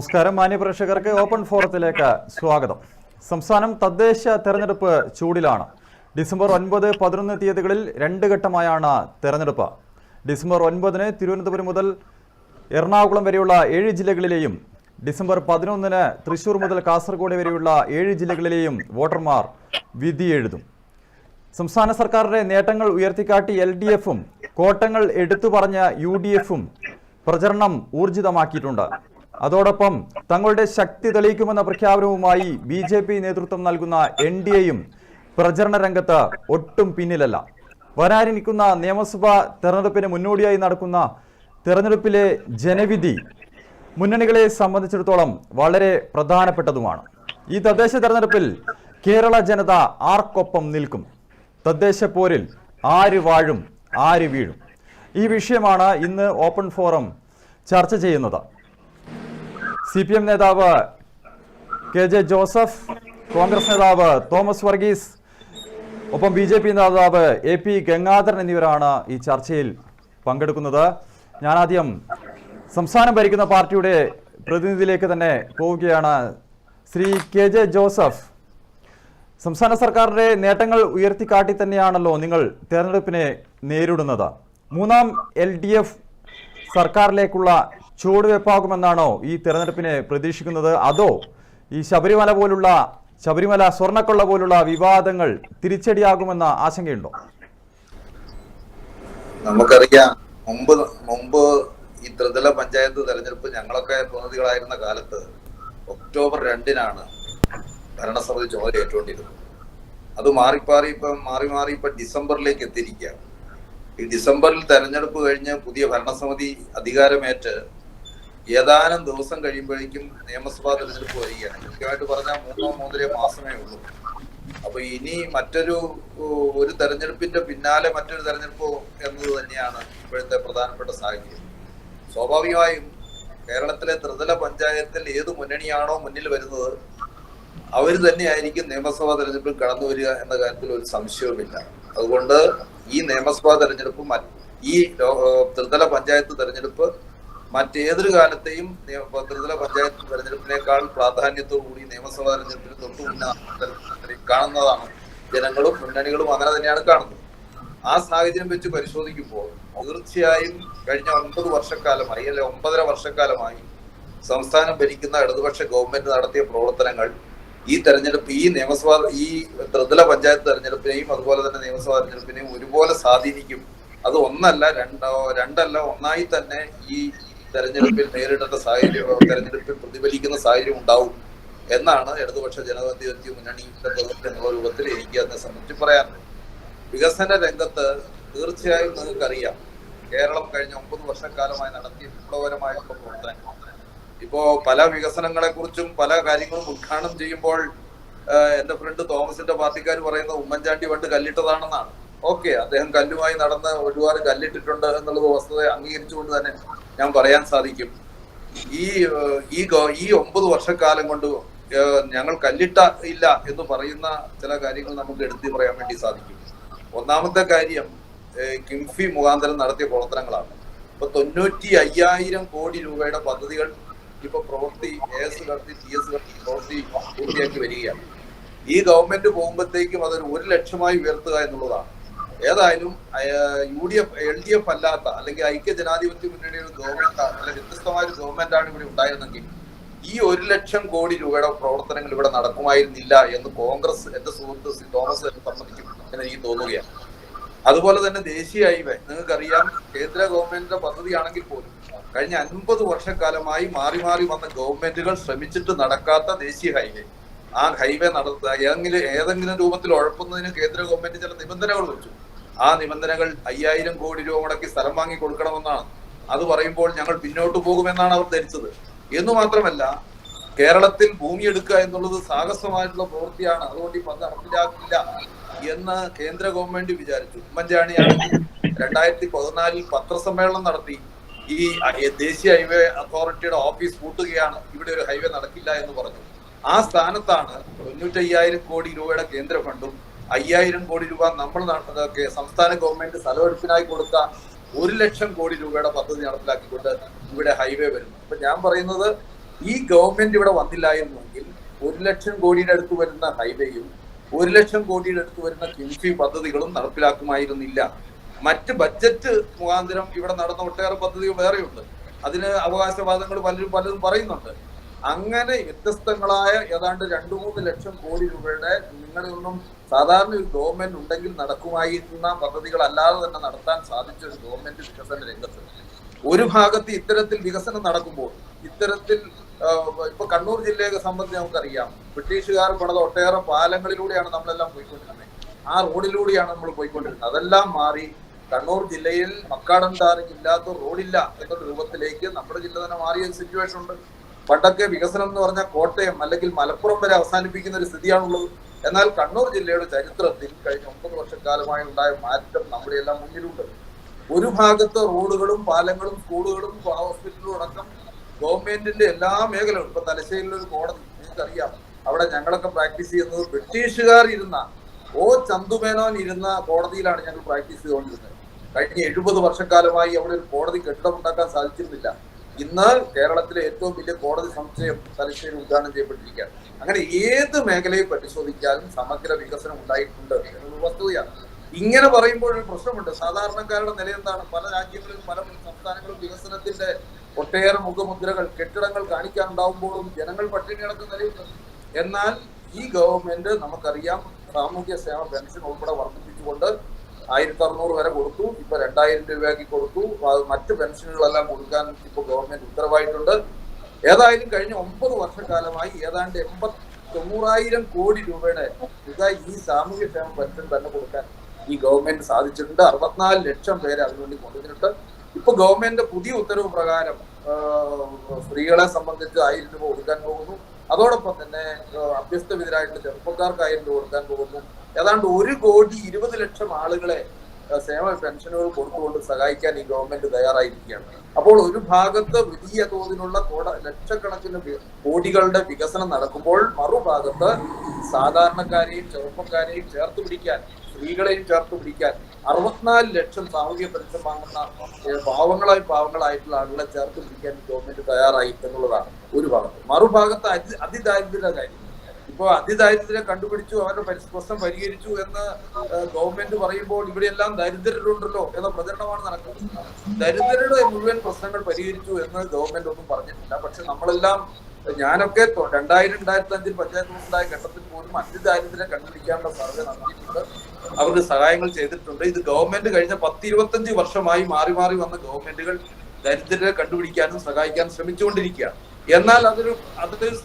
നമസ്കാരം. മാന്യപ്രേക്ഷകർക്ക് ഓപ്പൺ ഫോറത്തിലേക്ക് സ്വാഗതം. സംസ്ഥാനം തദ്ദേശ തെരഞ്ഞെടുപ്പ് ചൂടിലാണ്. ഡിസംബർ 9, 11 തീയതികളിൽ 2 ഘട്ടമായാണ് തെരഞ്ഞെടുപ്പ്. ഡിസംബർ 9-ന് തിരുവനന്തപുരം മുതൽ എറണാകുളം വരെയുള്ള 7 ജില്ലകളിലെയും ഡിസംബർ 11-ന് തൃശൂർ മുതൽ കാസർഗോഡ് വരെയുള്ള 7 ജില്ലകളിലെയും വോട്ടർമാർ വിധി എഴുതും. സംസ്ഥാന സർക്കാരിന്റെ നേട്ടങ്ങൾ ഉയർത്തിക്കാട്ടി LDF-ഉം കോട്ടങ്ങൾ എടുത്തു പറഞ്ഞ UDF-ഉം പ്രചരണം ഊർജിതമാക്കിയിട്ടുണ്ട്. അതോടൊപ്പം തങ്ങളുടെ ശക്തി തെളിയിക്കുമെന്ന പ്രഖ്യാപനവുമായി BJP നേതൃത്വം നൽകുന്ന NDA-യും പ്രചരണ രംഗത്ത് ഒട്ടും പിന്നിലല്ല. വരാനിരിക്കുന്ന നിയമസഭാ തെരഞ്ഞെടുപ്പിന് മുന്നോടിയായി നടക്കുന്ന തെരഞ്ഞെടുപ്പിലെ ജനവിധി മുന്നണികളെ സംബന്ധിച്ചിടത്തോളം വളരെ പ്രധാനപ്പെട്ടതുമാണ്. ഈ തദ്ദേശ തെരഞ്ഞെടുപ്പിൽ കേരള ജനത ആർക്കൊപ്പം നിൽക്കും? തദ്ദേശ പോരിൽ ആര് വാഴും, ആര് വീഴും? ഈ വിഷയമാണ് ഇന്ന് ഓപ്പൺ ഫോറം ചർച്ച ചെയ്യുന്നത്. CPM നേതാവ് KJ ജോസഫ്, കോൺഗ്രസ് നേതാവ് തോമസ് വർഗീസ്, ഒപ്പം BJP നേതാവ് AP ഗംഗാധരൻ എന്നിവരാണ് ഈ ചർച്ചയിൽ പങ്കെടുക്കുന്നത്. ഞാനാദ്യം സംസ്ഥാനം ഭരിക്കുന്ന പാർട്ടിയുടെ പ്രതിനിധിയിലേക്ക് തന്നെ പോവുകയാണ്. ശ്രീ KJ ജോസഫ്, സംസ്ഥാന സർക്കാരിന്റെ നേട്ടങ്ങൾ ഉയർത്തിക്കാട്ടി തന്നെയാണല്ലോ നിങ്ങൾ തെരഞ്ഞെടുപ്പിനെ നേരിടുന്നത്. മൂന്നാം LDF സർക്കാരിലേക്കുള്ള ചുവടുവെപ്പാകുമെന്നാണോ ഈ തെരഞ്ഞെടുപ്പിനെ പ്രതീക്ഷിക്കുന്നത്? അതോ ഈ ശബരിമല സ്വർണ്ണക്കൊള്ള പോലുള്ള വിവാദങ്ങൾ തിരിച്ചടിയാകുമെന്ന ആശങ്കയുണ്ടോ? നമുക്കറിയാം, മുമ്പ് ഈ ത്രിതല പഞ്ചായത്ത് തെരഞ്ഞെടുപ്പ് ഞങ്ങളൊക്കെ പ്രതിനിധികളായിരുന്ന കാലത്ത് ഒക്ടോബർ 2-നാണ് ഭരണസമിതി ചുമതല ഏറ്റുകൊണ്ടിരുന്നത്. അത് മാറി ഇപ്പൊ ഡിസംബറിലേക്ക് എത്തിയിരിക്കുകയാണ്. ഈ ഡിസംബറിൽ തെരഞ്ഞെടുപ്പ് കഴിഞ്ഞ് പുതിയ ഭരണസമിതി അധികാരമേറ്റ് ഏതാനും ദിവസം കഴിയുമ്പോഴേക്കും നിയമസഭാ തെരഞ്ഞെടുപ്പ് വരികയാണ്. കൃത്യമായിട്ട് പറഞ്ഞാൽ 3-3.5 മാസമേ ഉള്ളൂ. അപ്പൊ ഇനി ഒരു തെരഞ്ഞെടുപ്പിന്റെ പിന്നാലെ മറ്റൊരു തെരഞ്ഞെടുപ്പ് എന്നത് തന്നെയാണ് ഇപ്പോഴത്തെ പ്രധാനപ്പെട്ട സാഹചര്യം. സ്വാഭാവികമായും കേരളത്തിലെ ത്രിതല പഞ്ചായത്തിൽ ഏത് മുന്നണിയാണോ മുന്നിൽ വരുന്നത് അവർ തന്നെയായിരിക്കും നിയമസഭാ തെരഞ്ഞെടുപ്പിൽ കടന്നു വരിക എന്ന കാര്യത്തിൽ ഒരു സംശയവുമില്ല. അതുകൊണ്ട് ഈ നിയമസഭാ തെരഞ്ഞെടുപ്പ് ഈ ത്രിതല പഞ്ചായത്ത് തെരഞ്ഞെടുപ്പ് മറ്റേതൊരു കാലത്തെയും ത്രിതല പഞ്ചായത്ത് തെരഞ്ഞെടുപ്പിനേക്കാൾ പ്രാധാന്യത്തോടുകൂടി നിയമസഭാ തെരഞ്ഞെടുപ്പിന് തൊട്ടുമുന്നേ കാണുന്നതാണ്. ജനങ്ങളും മുന്നണികളും അങ്ങനെ തന്നെയാണ് കാണുന്നത്. ആ സാഹചര്യം വെച്ച് പരിശോധിക്കുമ്പോൾ തീർച്ചയായും കഴിഞ്ഞ 9 വർഷക്കാലമായി അല്ലെ 9.5 വർഷക്കാലമായി സംസ്ഥാനം ഭരിക്കുന്ന ഇടതുപക്ഷ ഗവൺമെന്റ് നടത്തിയ പ്രവർത്തനങ്ങൾ ഈ തെരഞ്ഞെടുപ്പ് ഈ ത്രിതല പഞ്ചായത്ത് തെരഞ്ഞെടുപ്പിനെയും അതുപോലെ തന്നെ നിയമസഭാ തെരഞ്ഞെടുപ്പിനെയും ഒരുപോലെ സ്വാധീനിക്കും. അത് രണ്ടല്ല ഒന്നായി തന്നെ ഈ തെരഞ്ഞെടുപ്പിൽ നേരിടേണ്ട തെരഞ്ഞെടുപ്പിൽ പ്രതിഫലിക്കുന്ന സാഹചര്യം ഉണ്ടാവും എന്നാണ് ഇടതുപക്ഷ ജനാധിപത്യ മുന്നണിയുടെ പ്രതിനിധി എന്നുള്ള രൂപത്തിൽ എനിക്ക് അതിനെ സംബന്ധിച്ച് പറയാനുള്ളത്. വികസന രംഗത്ത് തീർച്ചയായും നിങ്ങൾക്കറിയാം, കേരളം കഴിഞ്ഞ 9 വർഷക്കാലമായി നടത്തിയ വിപ്ലവകരമായിട്ടുള്ള പ്രവർത്തനങ്ങൾ. ഇപ്പോ പല വികസനങ്ങളെ കുറിച്ചും പല കാര്യങ്ങളും ഉദ്ഘാടനം ചെയ്യുമ്പോൾ എന്റെ ഫ്രണ്ട് തോമസിന്റെ പാർട്ടിക്കാർ പറയുന്നത് ഉമ്മൻചാണ്ടി പണ്ട് കല്ലിട്ടതാണെന്നാണ്. ഓക്കെ, അദ്ദേഹം കല്ലുമായി നടന്ന് ഒരുപാട് കല്ലിട്ടിട്ടുണ്ട് എന്നുള്ളത് വസ്തുത അംഗീകരിച്ചുകൊണ്ട് തന്നെ ഞാൻ പറയാൻ സാധിക്കും. ഈ 9 വർഷക്കാലം കൊണ്ട് ഞങ്ങൾ ഇല്ല എന്ന് പറയുന്ന ചില കാര്യങ്ങൾ നമുക്ക് എടുത്തു പറയാൻ വേണ്ടി സാധിക്കും. ഒന്നാമത്തെ കാര്യം കിംഫി മുഖാന്തരം നടത്തിയ പ്രവർത്തനങ്ങളാണ്. ഇപ്പൊ 95,000 കോടി രൂപയുടെ പദ്ധതികൾ ഇപ്പൊ പ്രവൃത്തി AS നടത്തി TS പ്രവൃത്തി പൂർത്തിയാക്കി വരികയാണ്. ഈ ഗവൺമെന്റ് പോകുമ്പോഴത്തേക്കും അതൊരു 1 ലക്ഷമായി ഉയർത്തുക എന്നുള്ളതാണ്. ഏതായാലും LDF അല്ലാത്ത അല്ലെങ്കിൽ ഐക്യ ജനാധിപത്യ മുന്നണിയുടെ ഗവൺമെന്റ് അല്ലെങ്കിൽ വ്യത്യസ്തമായ ഒരു ഗവൺമെന്റാണ് ഇവിടെ ഉണ്ടായിരുന്നെങ്കിൽ ഈ 1 ലക്ഷം കോടി രൂപയുടെ പ്രവർത്തനങ്ങൾ ഇവിടെ നടക്കുമായിരുന്നില്ല എന്ന് കോൺഗ്രസ് എന്റെ സുഹൃത്ത് തോമസ് സമ്മതിക്കും എന്ന് എനിക്ക് തോന്നുകയാണ്. അതുപോലെ തന്നെ ദേശീയ ഹൈവേ നിങ്ങൾക്കറിയാം, കേന്ദ്ര ഗവൺമെന്റിന്റെ പദ്ധതിയാണെങ്കിൽ പോലും കഴിഞ്ഞ 50 വർഷക്കാലമായി മാറി വന്ന ഗവൺമെന്റുകൾ ശ്രമിച്ചിട്ട് നടക്കാത്ത ദേശീയ ഹൈവേ, ആ ഹൈവേ ഏതെങ്കിലും രൂപത്തിൽ ഉഴപ്പുന്നതിന് കേന്ദ്ര ഗവൺമെന്റ് ചില നിബന്ധനകൾ വെച്ചു. ആ നിബന്ധനകൾ 5,000 കോടി രൂപ മുടക്കി സ്ഥലം വാങ്ങി കൊടുക്കണമെന്നാണ്. അത് പറയുമ്പോൾ ഞങ്ങൾ പിന്നോട്ട് പോകുമെന്നാണ് അവർ ധരിച്ചത്. എന്നു മാത്രമല്ല, കേരളത്തിൽ ഭൂമി എടുക്കുക എന്നുള്ളത് സാഹസമായിട്ടുള്ള പ്രവൃത്തിയാണ്, അതുകൊണ്ട് ഈ പദ്ധതി നടപ്പിലാക്കില്ല എന്ന് കേന്ദ്ര ഗവൺമെന്റ് വിചാരിച്ചു. ഉമ്മൻചാണ്ടിയാണെങ്കിൽ 2014 പത്രസമ്മേളനം നടത്തി ഈ ദേശീയ ഹൈവേ അതോറിറ്റിയുടെ ഓഫീസ് പൂട്ടുകയാണ്, ഇവിടെ ഒരു ഹൈവേ നടക്കില്ല എന്ന് പറഞ്ഞു. ആ സ്ഥാനത്താണ് 95,000 കോടി രൂപയുടെ കേന്ദ്ര ഫണ്ടും 5,000 കോടി രൂപ നമ്മൾ സംസ്ഥാന ഗവൺമെന്റ് സ്ഥലമെടുപ്പിനായി കൊടുത്ത 1 ലക്ഷം കോടി രൂപയുടെ പദ്ധതി നടപ്പിലാക്കിക്കൊണ്ട് ഇവിടെ ഹൈവേ വരുന്നു. അപ്പൊ ഞാൻ പറയുന്നത് ഈ ഗവൺമെന്റ് ഇവിടെ വന്നില്ലായിരുന്നെങ്കിൽ 1,00,000 കോടിയുടെ അടുത്ത് വരുന്ന ഹൈവേയും 1,00,000 കോടിയുടെ അടുത്ത് വരുന്ന കിൻഫി പദ്ധതികളും നടപ്പിലാക്കുമായിരുന്നില്ല. മറ്റ് ബഡ്ജറ്റ് മുഖാന്തരം ഇവിടെ നടന്ന ഒട്ടേറെ പദ്ധതികൾ വേറെയുണ്ട്. അതിന് അവകാശവാദങ്ങൾ പലരും പറയുന്നുണ്ട്. അങ്ങനെ വ്യത്യസ്തങ്ങളായ ഏതാണ്ട് 2-3 ലക്ഷം കോടി രൂപയുടെ നിങ്ങളിലൊന്നും സാധാരണ ഒരു ഗവൺമെന്റ് ഉണ്ടെങ്കിൽ നടക്കുമായിരുന്ന പദ്ധതികൾ അല്ലാതെ തന്നെ നടത്താൻ സാധിച്ച ഒരു ഗവൺമെന്റ് വികസന രംഗത്ത് ഒരു ഭാഗത്ത് ഇത്തരത്തിൽ വികസനം നടക്കുമ്പോൾ ഇത്തരത്തിൽ ഇപ്പൊ കണ്ണൂർ ജില്ലയെ സംബന്ധിച്ച് നമുക്കറിയാം, ബ്രിട്ടീഷുകാർ പണിത ഒട്ടേറെ പാലങ്ങളിലൂടെയാണ് നമ്മളെല്ലാം പോയിക്കൊണ്ടിരുന്നത്. ആ റോഡിലൂടെയാണ് നമ്മൾ പോയിക്കൊണ്ടിരുന്നത്. അതെല്ലാം മാറി കണ്ണൂർ ജില്ലയിൽ മക്കാടൻ ടാറിംഗ് ഇല്ലാത്ത റോഡില്ല എന്ന രൂപത്തിലേക്ക് നമ്മുടെ ജില്ല തന്നെ മാറിയ സിറ്റുവേഷൻ ഉണ്ട്. പണ്ടൊക്കെ വികസനം എന്ന് പറഞ്ഞാൽ കോട്ടയം അല്ലെങ്കിൽ മലപ്പുറം വരെ അവസാനിപ്പിക്കുന്ന ഒരു സ്ഥിതിയാണുള്ളത്. എന്നാൽ കണ്ണൂർ ജില്ലയുടെ ചരിത്രത്തിൽ കഴിഞ്ഞ 9 വർഷക്കാലമായി ഉണ്ടായ മാറ്റം നമ്മുടെ എല്ലാം മുന്നിലുണ്ട്. ഒരു ഭാഗത്ത് റോഡുകളും പാലങ്ങളും സ്കൂളുകളും ഹോസ്പിറ്റലും അടക്കം ഗവൺമെന്റിന്റെ എല്ലാ മേഖലകളും. ഇപ്പൊ തലശ്ശേരിയിലൊരു കോടതി നിങ്ങൾക്കറിയാം, അവിടെ ഞങ്ങളൊക്കെ പ്രാക്ടീസ് ചെയ്യുന്നത് ബ്രിട്ടീഷുകാർ ഇരുന്ന ചന്തുമേനോൻ ഇരുന്ന കോടതിയിലാണ് ഞങ്ങൾ പ്രാക്ടീസ് ചെയ്തുകൊണ്ടിരുന്നത്. കഴിഞ്ഞ 70 വർഷക്കാലമായി അവിടെ ഒരു കോടതി കെട്ടിടമുണ്ടാക്കാൻ സാധിച്ചിരുന്നില്ല. ഇന്ന് കേരളത്തിലെ ഏറ്റവും വലിയ കോടതി സമുച്ചയം തലശ്ശേരി ഉദ്ഘാടനം ചെയ്യപ്പെട്ടിരിക്കുകയാണ്. അങ്ങനെ ഏത് മേഖലയെ പരിശോധിച്ചാലും സമഗ്ര വികസനം ഉണ്ടായിട്ടുണ്ട് എന്നത് വസ്തുതയാണ്. ഇങ്ങനെ പറയുമ്പോൾ ഒരു പ്രശ്നമുണ്ട്. സാധാരണക്കാരുടെ നില എന്താണ്? പല രാജ്യങ്ങളിലും പല സംസ്ഥാനങ്ങളും വികസനത്തിന്റെ ഒട്ടേറെ മുഖമുദ്രകൾ കെട്ടിടങ്ങൾ കാണിക്കാനുണ്ടാവുമ്പോഴും ജനങ്ങൾ പട്ടിണി കിടക്കുന്ന നിലയുണ്ട്. എന്നാൽ ഈ ഗവൺമെന്റ് നമുക്കറിയാം, സാമൂഹ്യ സേവന പെൻഷൻ ഉൾപ്പെടെ വർദ്ധിപ്പിച്ചുകൊണ്ട് 1,600 വരെ കൊടുത്തു. ഇപ്പൊ 2,000 രൂപയാക്കി കൊടുത്തു. മറ്റ് പെൻഷനുകളെല്ലാം കൊടുക്കാൻ ഇപ്പൊ ഗവൺമെന്റ് ഉത്തരവായിട്ടുണ്ട്. ഏതായാലും കഴിഞ്ഞ 9 വർഷക്കാലമായി ഏതാണ്ട് 89,000 കോടി രൂപയുടെ തുക ഈ സാമൂഹ്യ സേവന പെൻഷൻ തന്നെ കൊടുക്കാൻ ഈ ഗവൺമെന്റ് സാധിച്ചിട്ടുണ്ട്. 64 ലക്ഷം പേരെ അതിനുവേണ്ടി കൊണ്ടുവന്നിട്ടുണ്ട്. ഇപ്പൊ ഗവൺമെന്റ് പുതിയ ഉത്തരവ് പ്രകാരം സ്ത്രീകളെ സംബന്ധിച്ച് 1000 രൂപ കൊടുക്കാൻ പോകുന്നു. അതോടൊപ്പം തന്നെ അഭ്യസ്തവിധരായിട്ടുള്ള ചെറുപ്പക്കാർക്ക് 1000 രൂപ കൊടുക്കാൻ പോകുന്നു. ഏതാണ്ട് 1,20,00,000 ആളുകളെ സേവന പെൻഷനുകൾ കൊടുത്തുകൊണ്ട് സഹായിക്കാൻ ഈ ഗവൺമെന്റ് തയ്യാറായിരിക്കുകയാണ്. അപ്പോൾ ഒരു ഭാഗത്ത് വലിയ തോതിലുള്ള ലക്ഷക്കണക്കിന് കോടികളുടെ വികസനം നടക്കുമ്പോൾ മറുഭാഗത്ത് സാധാരണക്കാരെയും ചെറുപ്പക്കാരെയും ചേർത്ത് പിടിക്കാൻ, സ്ത്രീകളെയും ചേർത്ത് പിടിക്കാൻ 64 ലക്ഷം സാമൂഹ്യ പെൻഷൻ വാങ്ങുന്ന പാവങ്ങളായിട്ടുള്ള ആളുകളെ ചേർത്ത് പിടിക്കാൻ ഗവൺമെന്റ് തയ്യാറായി എന്നുള്ളതാണ് ഒരു ഭാഗത്ത്. മറുഭാഗത്ത് അതിദാരിദ്ര്യയുടെ കാര്യം. ഇപ്പൊ അതിദാരിദ്ര്യം കണ്ടുപിടിച്ചു, അവരുടെ പ്രശ്നം പരിഹരിച്ചു എന്ന് ഗവൺമെന്റ് പറയുമ്പോൾ ഇവിടെയെല്ലാം ദരിദ്രരുണ്ടല്ലോ എന്ന പ്രചരണമാണ് നടക്കുന്നത്. ദരിദ്രരുടെ മുഴുവൻ പ്രശ്നങ്ങൾ പരിഹരിച്ചു എന്ന് ഗവൺമെന്റ് ഒന്നും പറഞ്ഞിട്ടില്ല. പക്ഷെ നമ്മളെല്ലാം, ഞാനൊക്കെ 2000-2005 പഞ്ചായത്ത് പ്രസിഡന്റായ ഘട്ടത്തിൽ പോലും അതിദാരിദ്ര്യം കണ്ടുപിടിക്കാനുള്ള സർവേ നടത്തിയിട്ടുണ്ട്. അവർക്ക് സഹായങ്ങൾ ചെയ്തിട്ടുണ്ട്. ഇത് ഗവൺമെന്റ് കഴിഞ്ഞ 10-25 വർഷമായി മാറി മാറി വന്ന ഗവൺമെന്റുകൾ ദരിദ്രരെ കണ്ടുപിടിക്കാനും സഹായിക്കാനും ശ്രമിച്ചുകൊണ്ടിരിക്കുകയാണ്. എന്നാൽ അതൊരു